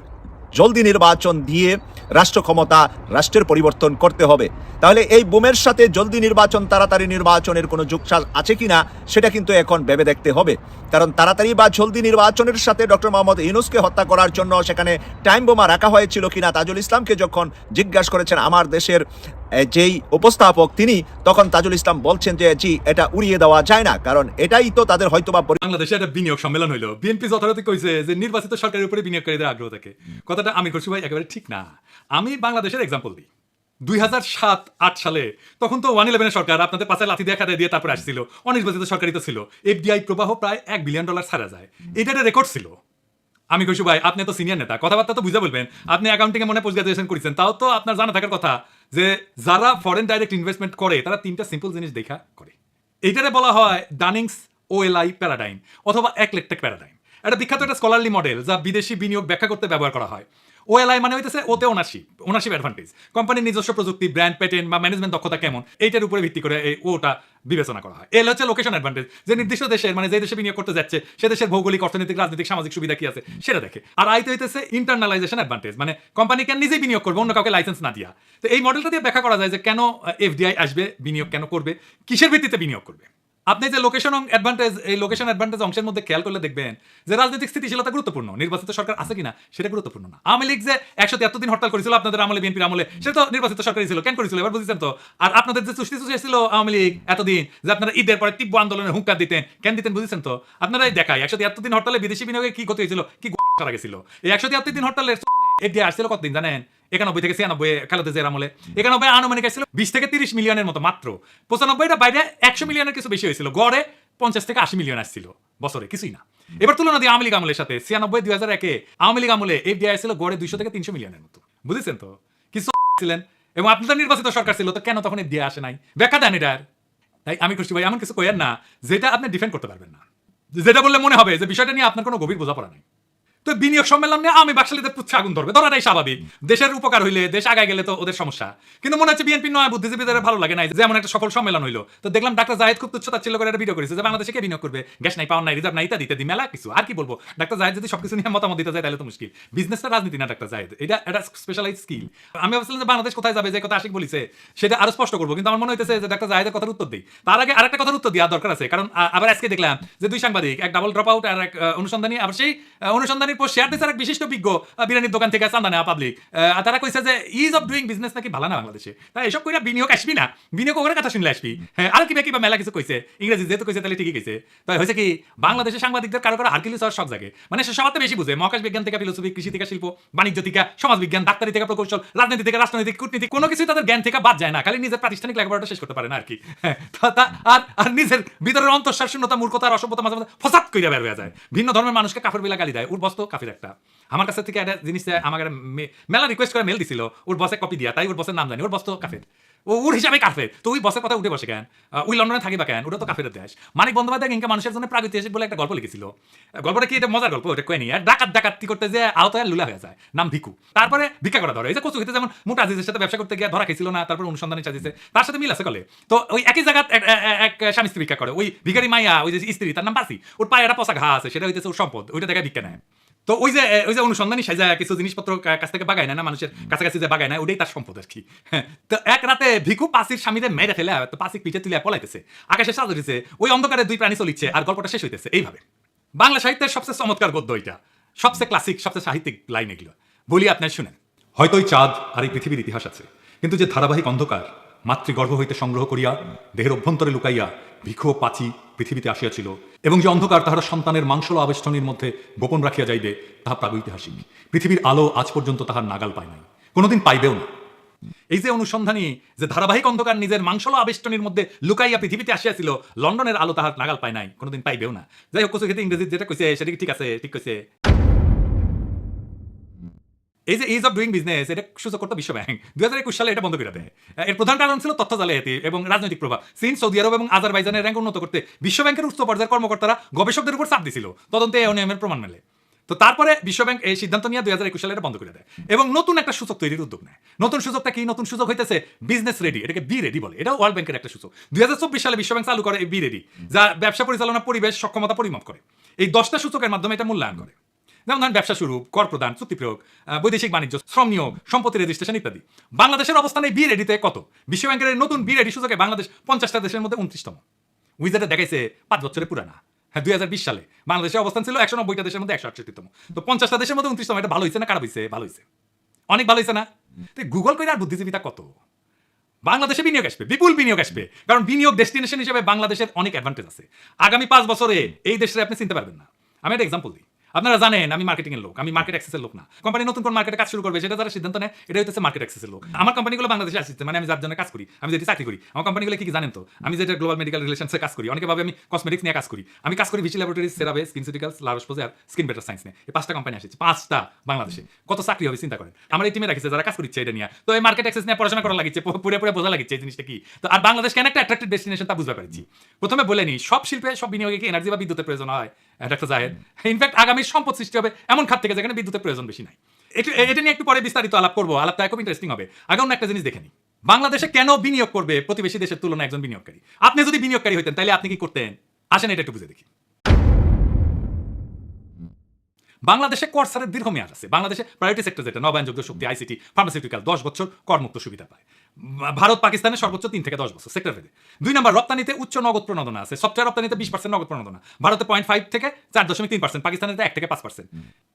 জলদি নির্বাচন দিয়ে রাষ্ট্র ক্ষমতা, রাষ্ট্রের পরিবর্তন করতে হবে, তাহলে এই বোমের সাথে জলদি নির্বাচন, তাড়াতাড়ি নির্বাচনের কোনো যোগসাজ আছে কিনা সেটা কিন্তু এখন ভেবে দেখতে হবে। কারণ তাড়াতাড়ি বা জলদি নির্বাচনের সাথে ডক্টর মোহাম্মদ ইউনূসকে হত্যা করার জন্য সেখানে টাইম বোমা রাখা হয়েছিল কিনা তাজুল ইসলামকে যখন জিজ্ঞাসা করেছেন আমার দেশের যেই উপস্থাপক, তিনি তখন তাজুল ইসলাম বলছেন যে জি, এটা উড়িয়ে দেওয়া যায় না, কারণ এটাই তো তাদের হয়তোবা। বাংলাদেশে একটা বিনিয়োগ সম্মেলন হইলো, বিএনপি যথারীতি কইছে যে নির্বাচিত সরকারের উপরে বিনিয়োগকারীদের আগ্রহ থাকে। কথাটা আমি করছি ভাই একেবারে ঠিক না। আমি বাংলাদেশের এক্সাম্পল দিই। 2007-8 সালে তখন তো 111 সরকার আপনাদের পাশে লাথি দেখা দিয়ে তারপরে আসছিল, অনির্বাচিত সরকারই তো ছিল। এফডিআই প্রবাহ প্রায় $1 বিলিয়ন ছাড়া যায়, এটা একটা রেকর্ড ছিল। আমি কইছি ভাই আপনি তো সিনিয়র নেতা, কথাবার্তা তো বুঝে বলবেন, আপনি অ্যাকাউন্টিং এ মনে পোস্ট গ্রাজুয়েশন করেছেন, তাও তো আপনার জানা থাকার কথা যে যারা ফরেন ডাইরেক্ট ইনভেস্টমেন্ট করে তারা 3টা সিম্পল জিনিস দেখা করে। এইটারে বলা হয় ডানিংস ওএলআই প্যারাডাইম অথবা একলেকটেক প্যারাডাইম। এটা বিখ্যাত একটা স্কলারলি মডেল যা বিদেশি বিনিয়োগ ব্যাখ্যা করতে ব্যবহার করা হয়। ওএলআই মানে হইতেছে ওতে ওনারশিপ অ্যাডভান্টেজ, কোম্পানির নিজস্ব প্রযুক্তি, ব্র্যান্ড, প্যাটেন্ট বা ম্যানেজমেন্ট দক্ষতা কেমন, এইটার উপরে ভিত্তি করে এই ওটা বিবেচনা করা হয়। এল হচ্ছে লোকেশন অ্যাডভান্টেজ, যে নির্দিষ্ট দেশের মানে যে দেশে বিনিয়োগ করতে যাচ্ছে সে দেশের ভৌগোলিক, অর্থনৈতিক, রাজনৈতিক, সামাজিক সুবিধা কি আছে সেটা দেখে। আর আইতে হইতেছে ইন্টারনালাইজেশন অ্যাডভান্টেজ, মানে কোম্পানি কেন নিজেই বিনিয়োগ করবে অন্য কাউকে লাইসেন্স না দিয়া। তো এই মডেলটা দিয়ে ব্যাখ্যা করা যায় যে কেন এফডিআই আসবে, বিনিয়োগ কেন করবে, কিসের ভিত্তিতে বিনিয়োগ করবে। আপনি যে লোকেশন অ্যাডভান্টেজ, এই লোকেশন অ্যাডভান্টেজ অংশের মধ্যে খেয়াল করলে দেখবেন যে রাজনৈতিক স্থিতিশীলতা গুরুত্বপূর্ণ, নির্বাচিত সরকার আছে কিনা সেটা গুরুত্বপূর্ণ না। আওয়ামী লীগ যে 173 দিন হরতাল করেছিল আপনাদের আমলে, বিএনপির আমলে, সেটা তো নির্বাচিত সরকারই ছিল, কেন করেছিল এবার বুঝেছেন তো? আর আপনাদের যে চুষ্টি ছিল আওয়ামী লীগ এতদিন, যে আপনারা ঈদের পরে তীব্র আন্দোলনের হুঙ্কার দিতেন, কেন দিতেন বুঝেছেন তো? আপনারাই দেখায় 173 দিন হরতালে বিদেশি বিনিয়োগে কি ক্ষতি হয়েছিল, কি করা গেছিল। এই 173 দিন হরতালের এফডিআই আসছিল কতদিন জানেন? 91 থেকে 96 খালেদা জিয়ার আমলে। 91 আনুমানিক আসছিল 20 থেকে 30 মিলিয়নের মতো মাত্র। 95টা বাইরে 100 মিলিয়নের কিছু বেশি হয়েছিল, গড়ে 50 থেকে 80 মিলিয়ন আসছিল বছরে, কিছুই না। এবার তুলনা দিয়ে আওয়ামী লীগ আমলের সাথে 96 2001 আওয়ামী লীগ আমলে এফডিআই আসছিল গড়ে 200 থেকে 300 মিলিয়নের মতো, বুঝেছেন তো? কিছু ছিলেন এবং আপনাদের নির্বাচিত সরকার ছিল, তো কেন তখন এফডিআই আসে নাই? ব্যাখ্যা দেন এটার। তাই আমি খুশি ভাই, এমন কিছু কইেন না যেটা আপনি ডিফেন্ড করতে পারবেন না, যেটা বললে মনে হবে যে বিষয়টা নিয়ে আপনার কোনো গভীর বোঝাপড়া নাই। তো বিনিয়োগ সম্মেলন নিয়ে আমি বাকশালীদের পুচ্ছে আগুন ধরবে, ধরাটাই স্বাভাবিক। দেশের উপকার হইলে, দেশ আগায় গেলে তো ওদের সমস্যা। কিন্তু মনে হচ্ছে বিএনপি নয় বুদ্ধিজীবীদের ভালো লাগে নাই যে এমন একটা সফল সম্মেলন হইলো। তো দেখলাম ডাক্তার জাহেদ খুব তুচ্ছতা ছিল করে একটা ভিডিও করেছে যে বাংলাদেশে কে বিনিয়োগ করবে, গ্যাস নাই, পাওয়ার নাই, রিজার্ভ নাই, ইত্যাদি ইত্যাদি মেলা কিছু। আর কি বলবো, ডাক্তার জাহেদ যদি সবকিছু নিয়ে মতামত দিতে যায় তাহলে তো মুশকিল। বিজনেসটা রাজনীতি না ডাক্তার জাহেদ, এটা একটা স্পেশালাইজ স্কিল। আমি ভাবছিলাম যে বাংলাদেশ কোথায় যাবে, যে কথা আশিক বলিছে সেটা আরো স্পষ্ট করবো, কিন্তু আমার মনে হইতেছে যে ডাক্তার জাহেদের কথার উত্তর দিই। তার আগে আরেকটা কথার উত্তর দেওয়ার দরকার আছে, কারণ আবার আজকে দেখলাম যে 2 সাংবাদিক, এক ডাবল ড্রপ আউট আর এক অনুসন্ধানী, আবার সেই অনুসন্ধানীর পর শেয়ার দিচ্ছে এক বিশিষ্ট বিজ্ঞ বিরিয়ানির দোকান থেকে চান্দা নেওয়া পাবলিক। তারা কইছে যে ইজ অফ ডুইং বিজনেস নাকি ভালো না বাংলাদেশে, তাই এসব কইরা বিনিয়োগ আসবি না, বিনিয়োগ করে কথা শুনলে আসবি। হ্যাঁ, আর কিবা মেলা কিছু কইছে, ইংরেজি যেহেতু কইছে তাহলে ঠিকই কইছে। তাই হয়েছে কি, বাংলাদেশের সাংবাদিকদের কারো কারো হারকিউলিস হওয়ার শখ জাগে, মানে সে সবার বেশি বুঝে, মহাকাশ বিজ্ঞান থেকে ফিলোসফি, কৃষি থেকে শিল্প, বাণিজ্য থেকে সমাজ বিজ্ঞান, ডাক্তারি থেকে প্রকৌশল, রাজনীতি থেকে রাজনৈতিক, কূটনীতি, কোনো কিছুই তাদের জ্ঞান থেকে বাদ যায় না, খালি নিজের প্রাতিষ্ঠানিক লেখাপড়াটা শেষ করতে পারে না আর কি। আর নিজের ভিতরের অন্তঃসার শূন্যতা, মূর্খতা আর অসভ্যতা মাঝে মাঝে ফসাদ কইরা বের হয়ে যায়। ভিন্ন ধর্মের মানুষকে কাফের বিলা গালি দেয়, ওর বস তো কাফের একটা। আমার কাছে থেকে একটা জিনিস আমাকে মেলা রিকোয়েস্ট করে মেল দিছিল, ওর বসে কপি দিয়া, তাই ওর বসের নাম জানি, ওর বস তো কাফের, ওর হিসাবে কাফের। তো ওই বসের কথা উঠে বসে কেন, ওই লন্ডনে থাকি বা কেন, ওটা তো কাফের দেশ। মানিক বন্দ্যোপাধ্যায় ইনকা মানুষের জন্য প্রাগৈতিহাসিক বলে একটা গল্প লিখেছিল। গল্পটা কি, এটা মজার গল্প, ওটা কয়ে নি। ডাকাতি করতে যে আওতায় লুলা হয়ে যায়, নাম ভিকু। তারপরে ভিক্ষা করা ধরে, এই যে কচু খেতে যেমন মোটা আজিজের সাথে ব্যবসা করতে গিয়ে ধরা খেয়েছিল না, তারপর অনুসন্ধানে চাইছে, তার সাথে মিল আছে কলে। তো ওই একই জায়গা এক স্বামী স্ত্রী ভিক্ষা করে, ওই ভিখারি মাইয়া, ওই যে স্ত্রী, তার নাম বাসি, ওর পায়ে একটা পচা ঘা আছে, সেটা হইতেছে ওর সম্পদ, ওইটা দেখে ভিক্ষা নেয়। তো ওই যে অনুসন্ধানী সাজা কিছু জিনিসপত্র কাছ থেকে বাগায় না, মানুষের কাছাকাছি যে বাগায় না, ওটাই তার সম্পদ আর কি। তো এক রাতে ভিকু পাসির স্বামীদের মেরে ফেলে, তো পাসি পিঠে তুলে পলাইতেছে, আকাশে সাজ উঠেছে, ওই অন্ধকারে 2 প্রাণী চলিচ্ছে, আর গল্পটা শেষ হইতেছে এইভাবে। বাংলা সাহিত্যের সবচেয়ে চমৎকার গদ্য এটা, সবচেয়ে ক্লাসিক, সবচেয়ে সাহিত্যিক লাইন এগুলো, বলি আপনার শুনেন। হয়তো ওই চাঁদ আর এই পৃথিবীর ইতিহাস আছে, কিন্তু যে ধারাবাহিক অন্ধকার মাতৃগর্ভ হইতে সংগ্রহ করিয়া দেহের অভ্যন্তরে লুকাইয়া ভিক্ষু পাচি পৃথিবীতে আসিয়াছিল, এবং যে অন্ধকার তাহারা সন্তানের মাংসল আবেষ্টনীর মধ্যে গোপন রাখিয়া যাইবে, তাহা প্রাগৈতিহাসিক। পৃথিবীর আলো আজ পর্যন্ত তাহার নাগাল পায় নাই, কোনোদিন পাইবেও না। এই যে অনুসন্ধানী, যে ধারাবাহিক অন্ধকার নিজের মাংসল আবেষ্টনীর মধ্যে লুকাইয়া পৃথিবীতে আসিয়াছিল, লন্ডনের আলো তাহার নাগাল পায় নাই, কোনোদিন পাইবেও না। যাই হোক, কিছু ক্ষেত্রে ইংরেজি যেটা কইছে সেটা ঠিক আছে, ঠিক কইছে। এই যে ইজ অফ ডুইং বিজনেস, এটা সূচক করতো বিশ্বব্যাংক 2021 সালে, এটা বন্ধ করে দেয়। এর প্রধান কারণ ছিল তথ্য জালিয়াতি এবং রাজনৈতিক প্রভাব। চীন, সৌদি আরব এবং আজারবাইজানের র্যাঙ্ক উন্নত করতে বিশ্বব্যাংকের উচ্চ পর্যায়ের কর্মকর্তারা গবেষকদের উপর চাপ দিছিল, তদন্তে অনিয়মের প্রমাণ মেলে। তো তারপরে বিশ্বব্যাংক এই সিদ্ধান্ত নিয়ে 2021 সালে এটা বন্ধ করে দেয় এবং নতুন একটা সূচক তৈরির উদ্যোগ নেয়। নতুন সূচকটা কি? নতুন সূচক হইতেছে বিজনেস রেডি, এটাকে বি রেডি বলে। এটা ওয়ার্ল্ড ব্যাংকের একটা সূচক। 2024 সালে বিশ্বব্যাংক চালু করে বি রেডি, যা ব্যবসা পরিচালনা, পরিবেশ, সক্ষমতা পরিমাপ করে। এই 10টা সূচকের মাধ্যমে এটা মূল্যায়ন করে, যেমন ধরেন ব্যবসা শুরু, কর প্রদান, চুক্তি প্রয়োগ, বৈদেশিক বাণিজ্য, শ্রম নিয়োগ, সম্পত্তি রেজিস্ট্রেশন ইত্যাদি। বাংলাদেশের অবস্থান এই বি রেডিতে কত? বিশ্বব্যাংকের নতুন বি রেডি সূচকে বাংলাদেশ 50টা দেশের মধ্যে 29তম। উইজারে দেখাইছে 5 বছরের পুরানা। হ্যাঁ, 2020 সালে বাংলাদেশের অবস্থান ছিল 190টা দেশের মধ্যে 168তম। তো 50টা দেশের মধ্যে 29তম, এটা ভালো হয়েছে না খারাপ হয়েছে? ভালো হয়েছে, অনেক ভালো হয়েছে না? গুগল করে আর বুদ্ধিজীবিতা কত। বাংলাদেশে বিনিয়োগ আসবে, বিপুল বিনিয়োগ আসবে, কারণ বিনিয়োগ ডেস্টিনেশন হিসেবে বাংলাদেশের অনেক অ্যাডভান্টেজ আছে। আগামী 5 বছরে এই দেশে আপনি চিনতে পারবেন না। আমি একটা এক্সাম্পল দিই। আপনারা জানেন আমি মার্কেটিং এর লোক, আমি মার্কেট অ্যাক্সেসের লোক না। কোম্পানি নতুন কোন মার্কেটে কাজ শুরু করবে সেটা যারা সিদ্ধান্ত নেয়, এটা হচ্ছে মার্কেট অ্যাক্সেসের লোক। আমার কোম্পানিগুলো বাংলাদেশে আসছে, মানে আমি যার জন্য কাজ করি, আমি যেটি চাকরি করি, আমার কোম্পানিগুলো কি জানেন তো? আমি যেটা গ্লোবাল মেডিকেল রিলেশনসে কাজ করি, অনেকে ভাবে আমি কসমেটিক্স নিয়ে কাজ করি। আমি কাজ করি ভিসি ল্যাবরেটরিজ, সেরাবে, স্কিনসিউটিক্যালস, লারোস-পোজে আর স্কিন বেটার সায়েন্স নিয়ে। এই 5টা কোম্পানি আসছে, 5টা বাংলাদেশে। কত চাকরি হবে চিন্তা করেন। আমার এই টিমে রাখছে যারা কাজ করছে এটা নিয়ে। তো এই মার্কেট অ্যাক্সেস নিয়ে পড়াশোনা করা লাগিচ্ছে, পুরো বোঝা লাগিচ্ছে এই জিনিসটা কি। তো আর বাংলাদেশ কেন একটা অ্যাট্রাক্টিভ ডেস্টিনেশন তা বুঝতে পারছি। প্রথমে বলে নি, সব শিল্পে, সব বিনিয়োগে কি এনার্জি বা বিদ্যুতের প্রয়োজন হয়? একটা জাহের। ইনফ্যাক্ট আগামী সম্পদ সৃষ্টি হবে এমন খাত থেকে যেখানে বিদ্যুতের প্রয়োজন বেশি নাই। এটা নিয়ে একটু পরে বিস্তারিত আলাপ করবো, আলাপটা খুব ইন্টারেস্টিং হবে। আগে অন্য একটা জিনিস দেখে নিই, বাংলাদেশে কেন বিনিয়োগ করবে প্রতিবেশী দেশের তুলনায় একজন বিনিয়োগকারী? আপনি যদি বিনিয়োগকারী হইতেন তাহলে আপনি কি করতেন? আসেন এটা একটু বুঝে দেখি। বাংলাদেশে কর ছাড়ের দীর্ঘমেয়াদ আছে। বাংলাদেশে প্রায়োরিটি সেক্টর যেটা নবায়নযোগ্য শক্তি, আইসিটি, ফার্মাসিউটিক্যাল 10 বছর করমুক্ত সুবিধা পায়। ভারত পাকিস্তানের সর্বোচ্চ 3 থেকে 10 বছর সেক্টর ভেদে। 2 নম্বর, রপ্তানিতে উচ্চ নগদ প্রণোদনা আছে। সফটওয়্যার রপ্তানিতে 20% নগদ প্রণোদনা, ভারতে 0.5 থেকে 4.3%, পাকিস্তানের 1 থেকে 5%।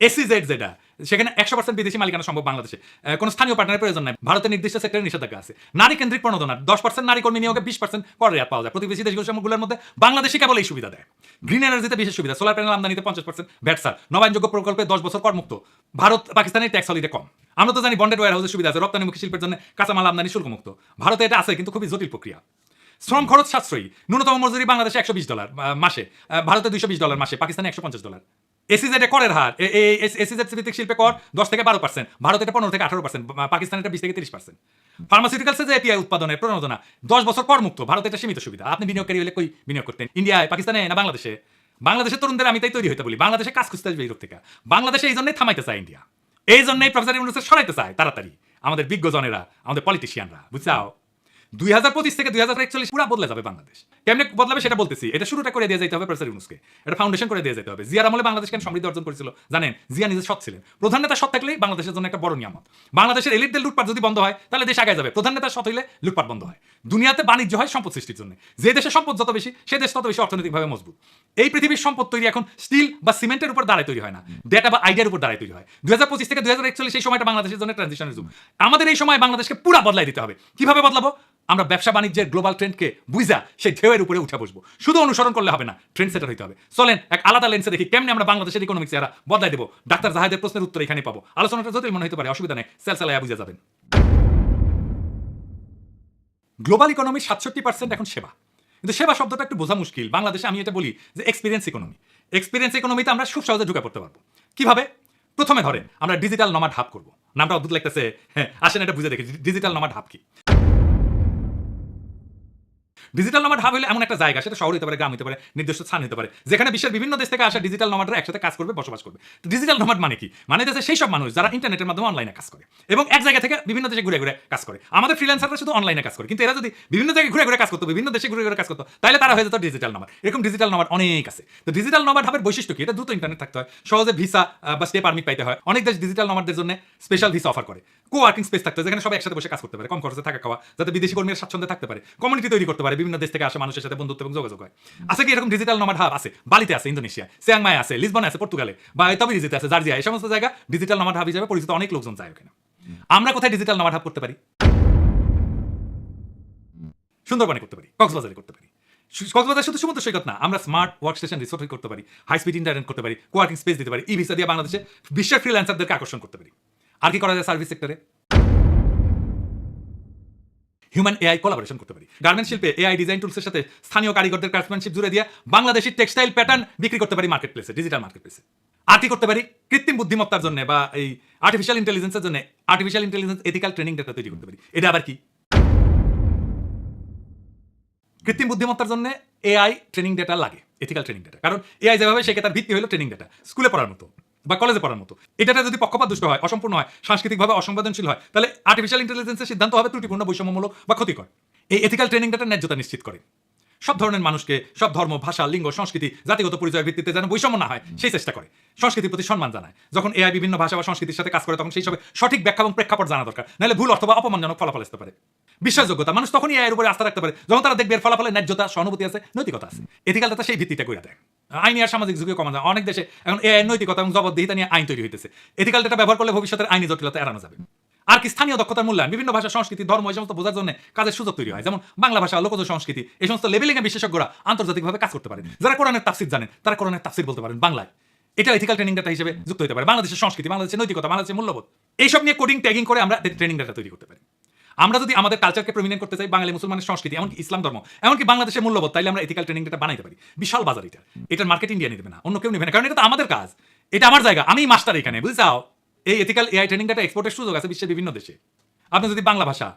এসইজেড যেটা, সেখানে 100% বিদেশি মালিকানা সম্ভব বাংলাদেশে, কোনো স্থানীয় পার্টনারের প্রয়োজন নাই। ভারতের নির্দিষ্ট সেক্টরে নিষেধাজ্ঞা আছে। নারী কেন্দ্রিক প্রণোদনা, 10% নারী কর্মী নিয়োগে 20% কর রেয়াত পাওয়া যায়। প্রতিবেশী দেশগুলোর মধ্যে বাংলাদেশই কেবল এই সুবিধা দেয়। গ্রিন এনার্জিতে বিশেষ সুবিধা, সোলার প্যানেল আমদানিতে 50% ভ্যাট ছাড়, নবায়নযোগ্য প্রকল্পে 10 বছর করমুক্ত। ভারত পাকিস্তানের ট্যাক্স হলিডে কম। আমরা তো জানি বন্ডেড ওয়্যার হাউসের সুবিধা আছে, রপ্তানিমুখী শিল্পের জন্য কাঁচামাল আমদানি শুল্কমুক্ত। ভারতে এটা আছে, কিন্তু খুবই জটিল প্রক্রিয়া। শ্রম খরচ সাশ্রয়ী, ন্যূনতম মজুরি বাংলাদেশে $120 মাসে, ভারতে $220 মাসে, পাকিস্তানে $150। এসইজেড করের হার, এসইজেড ভিত্তিক শিল্পে কর 10 থেকে 12%, ভারতে এটা 15 থেকে 18%, পাকিস্তানে এটা 20 থেকে 30%। ফার্মাসিউটিক্যালসে যে এপিআই উৎপাদনের প্রণোদনা 10 বছর কর মুক্ত, ভারতে এটা সীমিত সুবিধা। আপনি বিনিয়োগকারী হলে কই বিনিয়োগ করতেন? ইন্ডিয়ায়, পাকিস্তানে না বাংলাদেশে? বাংলাদেশের তরুণদের আমি তাই তৈরি হতে বলি, বাংলাদেশে কাজ খুঁজতে আসবে ইউরোপ থেকে। বাংলাদেশে এই জন্যই থামাইতে চায় ইন্ডিয়া, এই জন্যই প্রফেসর ইউনূসকে সরাইতে চায় তাড়াতাড়ি আমাদের বিজ্ঞজনেরা, আমাদের পলিটিশিয়ানরা, বুঝছাও? 2025 থেকে 2041 পুরো বদলে যাবে বাংলাদেশ। কেমনে বদলাবে সেটা বলতেছি। এটা শুরুটা করে দিয়ে যেতে হবে প্রফেসর ইউনূসকে, এটা ফাউন্ডেশন করে দিয়ে যেতে হবে। জিয়ার আমলে বাংলাদেশ কেন সমৃদ্ধি অর্জন করেছিল জানেন? জিয়া নিজে সৎ ছিলেন। প্রধান নেতা সৎ থাকলেই বাংলাদেশের জন্য একটা বড় নিয়ামত। বাংলাদেশের এলিটদের লুটপাট যদি বন্ধ হয় তাহলে দেশ আগে যাবে। প্রধান নেতা সৎ হইলে লুটপাট বন্ধ হয়। দুনিয়াতে বাণিজ্য হয় সম্পদ সৃষ্টির জন্য। যে দেশে সম্পদ যত বেশি, সে দেশ তত বেশি অর্থনৈতিকভাবে মজবুত। এই পৃথিবীর সম্পদ তৈরি এখন স্টিল বা সিমেন্টের উপর দাঁড়ায় তৈরি হয় না, ডেটা বা আইডিয়ার উপর দাঁড়ায় তৈরি হয়। 2025 থেকে 2041 এই সময়টা বাংলাদেশের জন্য ট্রানজিশনের যুগ। আমাদের এই সময় বাংলাদেশকে পুরো বদলাই দিতে হবে। কিভাবে বদলাবো? আমরা ব্যবসা বাণিজ্যের গ্লোবাল ট্রেন্ডকে বুঝা সেই ঢেউয়ের উপরে উঠে বসবো। শুধু অনুসরণ করলে হবে না, ট্রেন্ড সেটার হইতে হবে। চলেন এক আলাদা লেন্সে দেখি কেমনে আমরা বাংলাদেশের ইকোনমিক চেহারা বদলাই দেবো। ডাক্তার জাহাদের প্রশ্নের উত্তর এখানে পাবো। আলোচনাটা জটিল মনে হতে পারে, অসুবিধা নেই, সেলসালায়া বুঝে যাবেন। গ্লোবাল ইকোনমির 67% এখন সেবা, কিন্তু সেবা শব্দটা একটু বোঝা মুশকিল। বাংলাদেশে আমি এটা বলি যে এক্সপিরিয়েন্স ইকোনমি। এক্সপিরিয়েন্স ইকোনমিতে আমরা খুব সহজে ঢুকে পড়তে পারবো। কিভাবে? প্রথমে ধরেন আমরা ডিজিটাল নমাড হাব করবো। নামটা অদ্ভুত লাগতেছে, হ্যাঁ, আসেন এটা বুঝে দেখি ডিজিটাল নমাড হাব কি। ডিজিটাল নমাড হাব হলে এমন একটা জায়গা, সেটা শহর হতে পারে, গ্রাম হতে পারে, নির্দিষ্ট স্থান হতে পারে, যেখানে বিশ্বের বিভিন্ন দেশ থেকে আসা ডিজিটাল নমাডরা একসাথে কাজ করবে, বসবাস করবে। তো ডিজিটাল নমাড মানে কি? মানে হচ্ছে সেই সব মানুষ যারা ইন্টারনেটের মাধ্যমে অনলাইনে কাজ করে এবং এক জায়গা থেকে বিভিন্ন দেশে ঘুরে ঘুরে কাজ করে। আমাদের ফ্রিল্যান্সাররা শুধু অনলাইনে কাজ করে, কিন্তু এরা যদি বিভিন্ন জায়গায় ঘুরে ঘুরে কাজ করতো, বিভিন্ন দেশে ঘুরে ঘুরে কাজ করতো, তাহলে তারা হয়ে যেত ডিজিটাল নমাড। এরকম ডিজিটাল নমাড অনেক আছে। তো ডিজিটাল নমাড হাবের বৈশিষ্ট্য কি? এটা দ্রুত ইন্টারনেট থাকতে হয়, সহজে ভিসা বা স্টে পারমিট পাইতে হয়। অনেক দেশ ডিজিটাল নমাডদের জন্য স্পেশাল ভিসা অফার করে। কো-ওয়ার্কিং স্পেস থাকতে হয়, যেখানে সবাই একসাথে বসে কাজ করতে পারে, কম খরচে থাকা খাওয়া, যাতে বিদেশি কর্মীরা স্বাচ্ছন্দ্যে থাকতে পারে, কমিউনিটি তৈরি করতে পারে, বিভিন্ন দেশ থেকে আসা মানুষের সাথে বন্ধুত্ব এবং যোগাযোগ হয়। আছে কি এরকম ডিজিটাল নমাড হাব? আছে। বালিতে আছে, ইন্দোনেশিয়া, চিয়াংমাই আছে, লিসবনে আছে, পর্তুগালে, বা তবিরিজিতে আছে, জার্জিয়া, এই সমস্ত জায়গা ডিজিটাল নমাড হাব হিসেবে পরিচিত। অনেক লোকজন যায় ওখানে। আমরা কোথায় ডিজিটাল নমাড হাব করতে পারি? সুন্দরবনে করতে পারি, কক্সবাজারে করতে পারি। কক্সবাজার শুধু সমুদ্র সৈকত না, আমরা স্মার্ট ওয়ার্ক স্টেশন রিসোর্ট করতে পারি, হাই স্পিড ইন্টারনেট করতে পারি, কোয়ার্কিং স্পেস দিতে পারি, ই ভিসা দিয়ে বাংলাদেশে বিশ্বের ফ্রিল্যান্সারদেরকে আকর্ষণ করতে পারি। আর কি করা যায় সার্ভিস সেক্টরে? হিউম্যান এআই কোলাবোরেশন করতে পারি। গার্মেন্ট শিল্পে এআই ডিজাইন টুলসের সাথে স্থানীয় কারিগরদের ক্রাফটম্যানশিপ জুড়ে দিয়ে বাংলাদেশি টেক্সটাইল প্যাটার্ন বিক্রি করতে পারি মার্কেট প্লেসে, ডিজিটাল মার্কেট প্লেসে। আর কি করতে পারি? কৃত্রিম বুদ্ধিমত্তার জন্য বা এই আর্টিফিশিয়াল ইন্টেলিজেন্সের জন্য artificial intelligence ethical training data তৈরি করতে পারি। এটা আবার কি? কৃত্রিম বুদ্ধিমত্তার জন্য এআই ট্রেনিং ডেটা লাগে, এথিক্যাল ট্রেনিং ডেটা। কারণ এআই যেভাবে শেখে তার ভিত্তি হলো ট্রেনিং ডেটা। স্কুলে পড়ার মতো বা কলেজে পড়ার মতো। এটাটা যদি পক্ষপাত দুষ্ট হয়, অসম্পূর্ণ হয়, সাংস্কৃতিকভাবে অসংবেদনশীল হয়, তাহলে আর্টিফিশিয়াল ইন্টেলিজেন্সের সিদ্ধান্ত হবে ত্রুটিপূর্ণ, বৈষম্যমূলক বা ক্ষতিকর। এই এথিক্যাল ট্রেনিং ডেটা ন্যায্যতা নিশ্চিত করে। সব ধরনের মানুষকে, সব ধর্ম, ভাষা, লিঙ্গ, সংস্কৃতি, জাতিগত পরিচয়ের ভিত্তিতে যেন বৈষম্য না হয় সেই চেষ্টা করে। সংস্কৃতির প্রতি সম্মান জানায়। যখন এআই বিভিন্ন ভাষা বা সংস্কৃতির সাথে কাজ করে, তখন সেই সবে সঠিক ব্যাখ্যা এবং প্রেক্ষাপট জানা দরকার, নাহলে ভুল অথবা অপমানজনক ফলাফল আসতে পারে। বিশ্বাসযোগ্যতা, মানুষ তখনই এআইয়ের উপরে আস্থা রাখতে পারে যখন তারা দেখবে এর ফলাফলে ন্যায্যতা, সহানুভূতি আছে, নৈতিকতা আছে। এথিক্যাল ডেটা সেই ভিত্তিটা করে দেয়। আইনি আর সামাজিক ঝুঁকি কমা যায়। অনেক দেশে এখন এআই নৈতিকতা এবং জবাবদিহিতা নিয়ে আইন তৈরি হইতেছে। এথিক্যাল ডেটা ব্যবহার করলে ভবিষ্যতের আইনি জটিলতা এড়ানো যাবে। আর কি? স্থানীয় দক্ষতার মূল্যায়ন, বিভিন্ন ভাষা, সংস্কৃতি, ধর্ম, এই সমস্ত বোঝার জন্য কাজের সুযোগ তৈরি হয়। যেমন বাংলা ভাষা, লোকজ সংস্কৃতি, এই সমস্ত লেভেলিং এ বিশেষজ্ঞরা আন্তর্জাতিকভাবে কাজ করতে পারেন। যারা কোরআনের তাফসির জানেন, তারা কোরআনের তাফসির বলতে পারেন বাংলায়। এটা এথিক্যাল ট্রেনিং ডেটা হিসেবে যুক্ত হতে পারে। বাংলাদেশের সংস্কৃতি, বাংলাদেশের নৈতিকতা, বাংলাদেশের মূল্যবোধ, এইসব নিয়ে কোডিং ট্যাগিং করে আমরা ট্রেনিং ডেটা তৈরি করতে পারি। আমরা যদি আমাদের কালচারকে প্রমিনেন্ট করতে চাই, বাঙালি মুসলমানের সংস্কৃতি, এমনকি ইসলাম ধর্ম, এমনকি বাংলাদেশের মূল্যবোধ, তাইলে আমরা এথিক্যাল ট্রেনিং ডেটা বানাইতে পারি। বিশাল বাজার এটা। এটার মার্কেট ইন্ডিয়া নিতে না, অন্য কেউ নেবে না, কারণ এটা তো আমাদের কাজ, এটা আমার জায়গা, আমি মাস্টার এখানে, বুঝছাও? এই এথিক্যাল এআই ট্রেনিং ডেটা এক্সপোর্টের সুযোগ আছে বিশ্বের বিভিন্ন দেশে। আপনি যদি বাংলা ভাষা,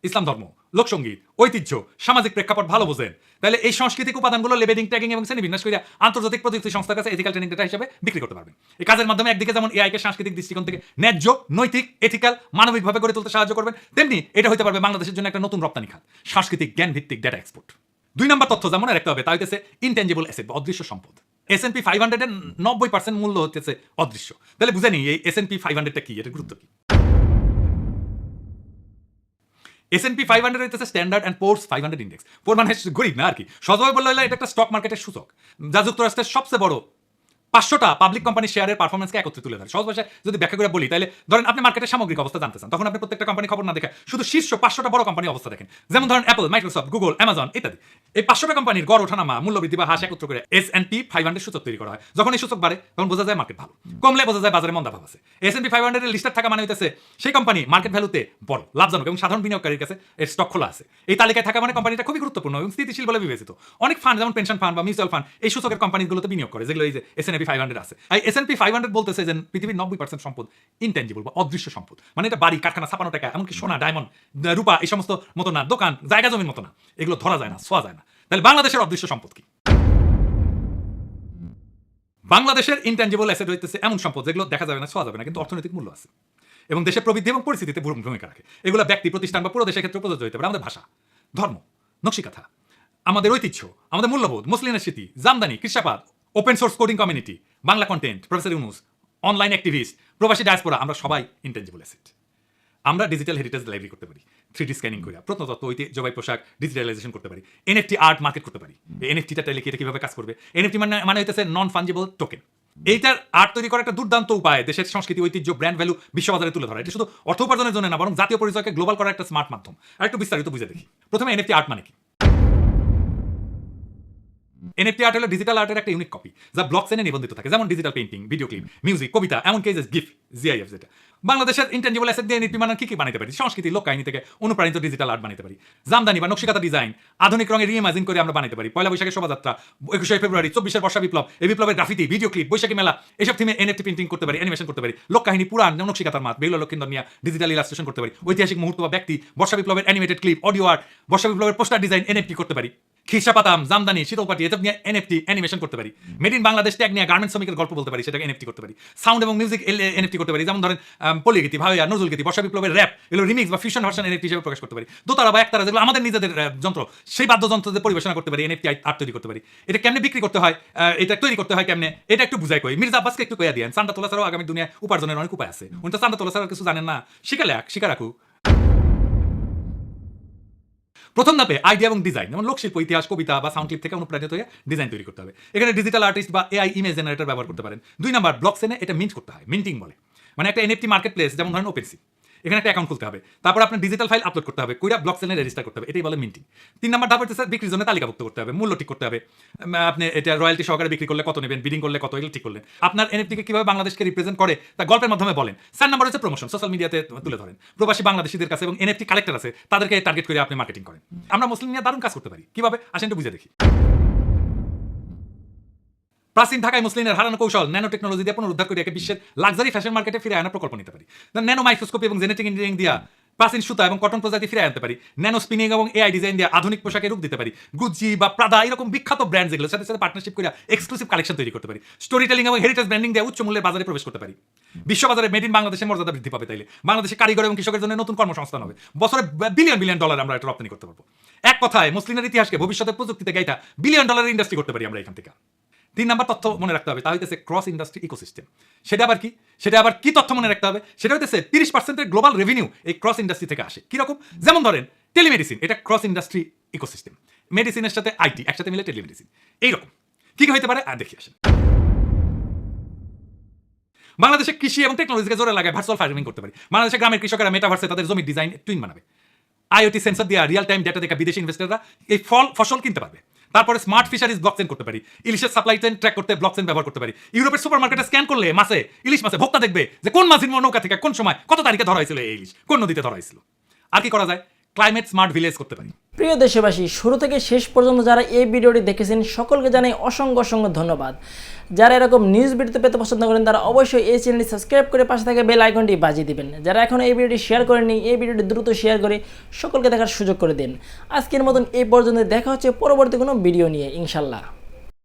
ইসলাম ধর্ম, লোকসঙ্গীত, ঐতিহ্য, সামাজিক প্রেক্ষাপট ভালো বোঝেন, তাহলে এই সাংস্কৃতিক উপাদানগুলো লেবেলিং, ট্যাগিং এবং শ্রেণীবিন্যাস করে আন্তর্জাতিক প্রযুক্তি সংস্থার কাছে এথিক্যাল ট্রেনিং ডেটা হিসেবে বিক্রি করতে পারবেন। এই কাজের মাধ্যমে একদিকে যেমন এআইকে সাংস্কৃতিক দৃষ্টিকোণ থেকে ন্যায্য, নৈতিক, এথিক্যাল, মানবিকভাবে গড়ে তুলতে সাহায্য করবেন, তেমনি এটা হতে পারবে বাংলাদেশের জন্য একটা নতুন রপ্তানি খাত, সাংস্কৃতিক জ্ঞান ভিত্তিক ডেটা এক্সপোর্ট। 2 নম্বর তথ্য যেমন রাখতে হবে তা হইতেছে ইনটেনজিবল অ্যাসেট বা অদৃশ্য সম্পদ। S&P 500 এর 90% মূল্য হচ্ছে অদৃশ্য। তাহলে বুঝে নিই এই S&P 500টা কি, এটার গুরুত্ব কি। S&P 500 হইতেছে স্ট্যান্ডার্ড অ্যান্ড পোর্স 500 ইন্ডেক্স। পোর মানে গরিব না আর কি, সহজভাবে বললে হলো এটা একটা স্টক মার্কেটের সূচক, যা যুক্তরাষ্ট্রের সবচেয়ে বড় 500টা পাবলিক কোম্পানির শেয়ারের পারফরমেন্সকে একত্রে তুলে ধরে। সহজ ভাষায় যদি ব্যাখ্যা করে বলি, তাহলে ধরেন আপনি মার্কেটের সামগ্রিক অবস্থা জানতে চান, তখন আপনি প্রত্যেকটা কোম্পানি খবর না দেখে শুধু শীর্ষ 500টা বড় কোম্পানির অবস্থা দেখেন। যেমন ধরেন অ্যাপল, মাইক্রোসফট, গুগল, অ্যামাজন ইত্যাদি। এই 500টা কোম্পানির গড় ওঠানামা, মূল্যবৃদ্ধি বা হ্রাস একত্র করে S&P 500 সূচক তৈরি করা হয়। যখন এই সূচক বাড়ে তখন বোঝা যায় মার্কেট ভালো, কমলে বোঝা যায় বাজারে মন্দা ভাব আছে। S&P 500 এর লিস্টেড থাকা মানে হইতেছে সেই কোম্পানি মার্কেট ভ্যালুতে বড়, লাভজনক এবং সাধারণ বিনিয়োগকারীর কাছে এর স্টক খোলা আছে। এই তালিকায় থাকা মানে কোম্পানিটা খুবই গুরুত্বপূর্ণ এবং স্থিতিশীল বলে বিবেচিত। অনেক ফান্ড, যেমন পেনশন ফান্ড বা মিউচুয়াল ফান্ড, এই সূচকের কোম্পানিগুলোতে বিনিয়োগ করে, যেগুলো এই যে S&P 500 আছে। এই S&P 500 বলতেছে যে পৃথিবীর 90% সম্পদ ইনটেনজিবল বা অদৃশ্য সম্পদ, মানে এটা বাড়ি, কারখানা, ছাপানো টাকা, এমনকি সোনা, ডায়মন্ড, রূপা, এই সমস্ত মতো না, দোকান, জায়গা জমির মতো না, এগুলো ধরা যায় না, ছোঁয়া যায় না। তাহলে বাংলাদেশের অদৃশ্য সম্পদ কি? বাংলাদেশের ইনটেনজিবল অ্যাসেট হইতেছে এমন সম্পদ যেগুলো দেখা যাবে না, ছোঁয়া যাবে না, কিন্তু অর্থনৈতিক মূল্য আছে এবং দেশের প্রবৃদ্ধি এবং পরিস্থিতিতে ভূমিকা রাখে। এগুলো ব্যক্তি, প্রতিষ্ঠান বা পুরো দেশের ক্ষেত্রে প্রযোজ্য হতে পারে। আমাদের ভাষা, ধর্ম, নকশিকাথা, আমাদের ঐতিহ্য, আমাদের মূল্যবোধ, মুসলিমের স্মৃতি, জামদানি, কৃষাপাত, open source coding community, Bangla content, professor Yunus, online activist, প্রবাসী ডায়াসপোরা, আমরা সবাই ইনটেনজিবল অ্যাসেট। আমরা ডিজিটাল হেরিটেজ লাইব্রেরি করতে পারি, 3D স্ক্যানিং করে প্রত্নতত্ত্ব, ঐতিহ্যবাহী পোশাক ডিজিটালাইজেশন করতে পারি, NFT আর্ট মার্কেট করতে পারি। NFTটা তাহলে এটা কিভাবে কাজ করবে? NFT মানে হইতেছে নন ফাঞ্জিবল টোকেন। এইটার আর্ট তৈরি করার একটা দুর্দান্ত উপায় দেশের সংস্কৃতি, ঐতিহ্য, ব্র্যান্ড ভ্যালু বিশ্ববাজারে তুলে ধরা। এটা শুধু অর্থ উপার্জনের জন্য না, বরং জাতীয় পরিচয়কে গ্লোবাল করার একটা স্মার্ট মাধ্যম। আর একটু বিস্তারিত বুঝে দেখি। প্রথমে NFT আর্ট মানে কি? NFT আর্ট হলো ডিজিটাল আর্টের একটা ইউনিক কপি, যা ব্লকচেনে নিবন্ধিত থাকে, যেমন digital painting, video clip, music, কবিতা, এমনকি GIF, যেটা বাংলাদেশের ইনটেনজিবল অ্যাসেট দিয়ে NFT মানে কি বানাতে পারি? সংস্কৃতি, লোক কাহিনী থেকে অনুপ্রাণিত ডিজিটাল আর্ট বানাতে পারি। জামদানি বা নকশিকাতা ডিজাইন আধুনিক রঙে রিইমাজিন করে আমরা বানাতে পারি। পয়লা বৈশাখের শোভাযাত্রা, 21শে ফেব্রুয়ারি, 24 বর্ষা বিপ্লব, এই বিপ্লবের গ্রাফিতি, ভিডিও ক্লিপ, বৈশাখী মেলা, এসব থিমে NFT প্রিন্টিং করতে পারি, অ্যানিমেশন করতে পারি। লোক কাহিনী, পুরাণ, নকশিকাতার মাত, বেহুলা লক্ষিন্দর নিয়ে ডিজিটাল ইলাস্ট্রেশন করতে পারি। ঐতিহাসিক মুহূর্ত বা ব্যক্তি, বর্ষা বিপ্লবের অ্যানিমেটেড ক্লিপ, অডিও আর্ট, বর্ষা বিপ্লবের পোস্টার ডিজাইন NFT করতে পারি। খিরসাপাতাম, জামদানি, শীতলপাটি, এসব নিয়ে NFT অ্যানিমেশন করতে পারি। মেড ইন বাংলাদেশ ট্যাগ নিয়ে গার্মেন্টস শ্রমিকের গল্প বলতে পারি, সেটাকে NFT করতে পারি। সাউন্ড এবং মিউজিক NFT করতে পারি, যেমন ধরেন পল্লীগীতি, ভাওয়া, নজরুল গীতি, বর্ষা বিপ্লবের র্যাপ, এগুলো রিমিক্স বা ফিউশন ভার্সন NFT হিসেবে প্রকাশ করতে পারি। দোতারা বা একতারা, যেগুলো আমাদের নিজেদের যন্ত্র, সেই বাদ্যযন্ত্রদের পরিবেশনা করতে পারি, NFT আর্ট তৈরি করতে পারি। এটা কেমনে বিক্রি করতে হয়, এটা তৈরি করতে হয় কেমনে, এটা একটু বুঝাই কই। মির্জা আব্বাসকে একটু কইয়া দিয়েন, চান্দা তোলা ছাড়াও আগামী দুনিয়ায় উপার্জনের অনেক উপায় আছে। উনি তো চান্দা তোলা ছাড়া কিছু জানেন না, শিখা রাখুক। প্রথম ধাপে আইডিয়া এবং ডিজাইন, যেমন লোকশিল্প, ইতিহাস, কবিতা বা সাউন্ড ক্লিপ থেকে অনুপ্রাণিত হয়ে ডিজাইন তৈরি করতে হবে। এখানে ডিজিটাল আর্টিস্ট বা AI ইমেজ জেনারেটর ব্যবহার করতে পারেন। 2 নাম্বার, ব্লকচেনে এটা মিন্ট করতে হয়, মিন্টিং বলে। মানে একটা NFT মার্কেট প্লেস, যেমন ধরেন OpenSea, এখানে একটা অ্যাকাউন্ট খুলতে হবে, তারপর আপনার ডিজিটাল ফাইল আপলোড করতে হবে, কইরা ব্লকচেনে রেজিস্টার করতে হবে, এটাই বলে মিন্টিং। 3 নাম্বার ধাপ হচ্ছে বিক্রির জন্য তালিকাভুক্ত করতে হবে, মূল্য ঠিক করতে হবে। আপনি এটা রয়্যালটি সহকারে বিক্রি করলে কত নেবেন, বিডিং করলে কত, এগুলো ঠিক করলেন। আপনার NFT কে কিভাবে বাংলাদেশকে রিপ্রেজেন্ট করে তা গল্পের মাধ্যমে বলেন। 4 নাম্বার হচ্ছে প্রমোশন, সোশ্যাল মিডিয়াতে তুলে ধরেন। প্রবাসী বাংলাদেশীদের কাছে এবং NFT কালেক্টর আছে, তাদেরকে টার্গেট করে আপনি মার্কেটিং করেন। আমরা মুসলিম নিয়ে দারুণ কাজ করতে পারি, কিভাবে আসেন একটু বুঝে দেখি। প্রাচীন ঢাকায় মুসলিমের হারানো কৌশল ন্যানো টেকনোলজি দিয়ে পুনরুদ্ধার করে একে বিশ্বের লাক্সারি ফ্যাশন মার্কেটে ফিরে আনার প্রকল্প নিতে পারি। ন্যানো মাইক্রোস্কোপি এবং জেনেটিক ইঞ্জিনিয়ারিং দিয়া প্রাচীন সুতা এবং কটন প্রজাতি ফিরে আনতে পারি। ন্যানো স্পিনিং এবং AI ডিজাইন দিয়ে আধুনিক পোশাকে রূপ দিতে পারি। গুচি বা প্রাদা এরকম বিখ্যাত ব্র্যান্ড যেগুলোর সাথে সাথে পার্টনারশিপ করে এক্সক্লুসিভ কালেকশন তৈরি করতে পারি। স্টোরি টেলিং এবং হেরিটেজ ব্র্যান্ডিং দিয়ে উচ্চ মূল্যের বাজারে প্রবেশ করতে পারি। বিশ্ববাজারে মেড ইন বাংলাদেশের মর্যাদা বৃদ্ধি পাবে। তাইলে বাংলাদেশে কারিগর এবং কৃষকের জন্য নতুন কর্মসংস্থান হবে। বছরে বিলিয়ন ডলার আমরা এটা রপ্তানি করতে পারবো। এক কথায় মুসলিমের ইতিহাসকে ভবিষ্যতের প্রযুক্তিতে গাইটা বিলিয়ন ডলারের ইন্ডাস্ট্রি করতে পারি আমরা এখান থেকে। 3 নাম্বার তথ্য মনে রাখতে হবে, তা হইতেছে ক্রস ইন্ডাস্ট্রি ইকোসিস্টেম। সেটা আবার কি তথ্য মনে রাখতে হবে? সেটা হইতেছে 30% গ্লোবাল রেভিনিউ এই ক্রস ইন্ডাস্ট্রি থেকে আসে। কিরকম? যেমন ধরেন টেলিমেডিসিন, এটা ক্রস ইন্ডাস্ট্রি ইকোসিস্টেম। মেডিসিনের সাথে IT একসাথে মিলে টেলিমেডিসিন। এইরকম কি হইতে পারে দেখি আসেন। বাংলাদেশে কৃষি এবং টেকনোলজিকে জোরে লাগায় ভার্চুয়াল ফার্মিং করতে পারি। বাংলাদেশের গ্রামের কৃষকেরা মেটাভার্সে তাদের জমির ডিজাইন টুইন বানাবে। IoT সেন্সর দিয়ে রিয়েল টাইম ডেটা দেখে বিদেশি ইনভেস্টররা এই ফসল কিনতে পারবে। তারপরে স্মার্ট ফিশারিজ ব্লকচেন করতে পারি। ইলিশের সাপ্লাই চেইন ট্র্যাক করতে ব্লকচেন ব্যবহার করতে পারি। ইউরোপের সুপারমার্কেটে স্ক্যান করলে ইলিশ মাছে ভোক্তা দেখবে যে কোন মাছের নৌকা থেকে কোন সময় কত তারিখে ধরা হয়েছিল এই ইলিশ, কোন নদীতে ধরা হয়েছিল। আর কি করা যায়? ক্লাইমেট স্মার্ট ভিলেজ করতে পারি। প্রিয় দেশবাসী, শুরু থেকে শেষ পর্যন্ত যারা এই ভিডিওটি দেখেছেন সকলকে জানাই অসংখ্য ধন্যবাদ। যারা এরকম নিউজ ভিডিও পেতে পছন্দ করেন তারা অবশ্যই এই চ্যানেলটি সাবস্ক্রাইব করে পাশে থাকা বেল আইকনটি বাজিয়ে দিবেন। যারা এখনো এই ভিডিওটি শেয়ার করেননি, এই ভিডিওটি দ্রুত শেয়ার করে সকলকে দেখার সুযোগ করে দিন। আজকের মতন এই পর্যন্ত, দেখা হচ্ছে পরবর্তী কোনো ভিডিও নিয়ে ইনশাল্লাহ।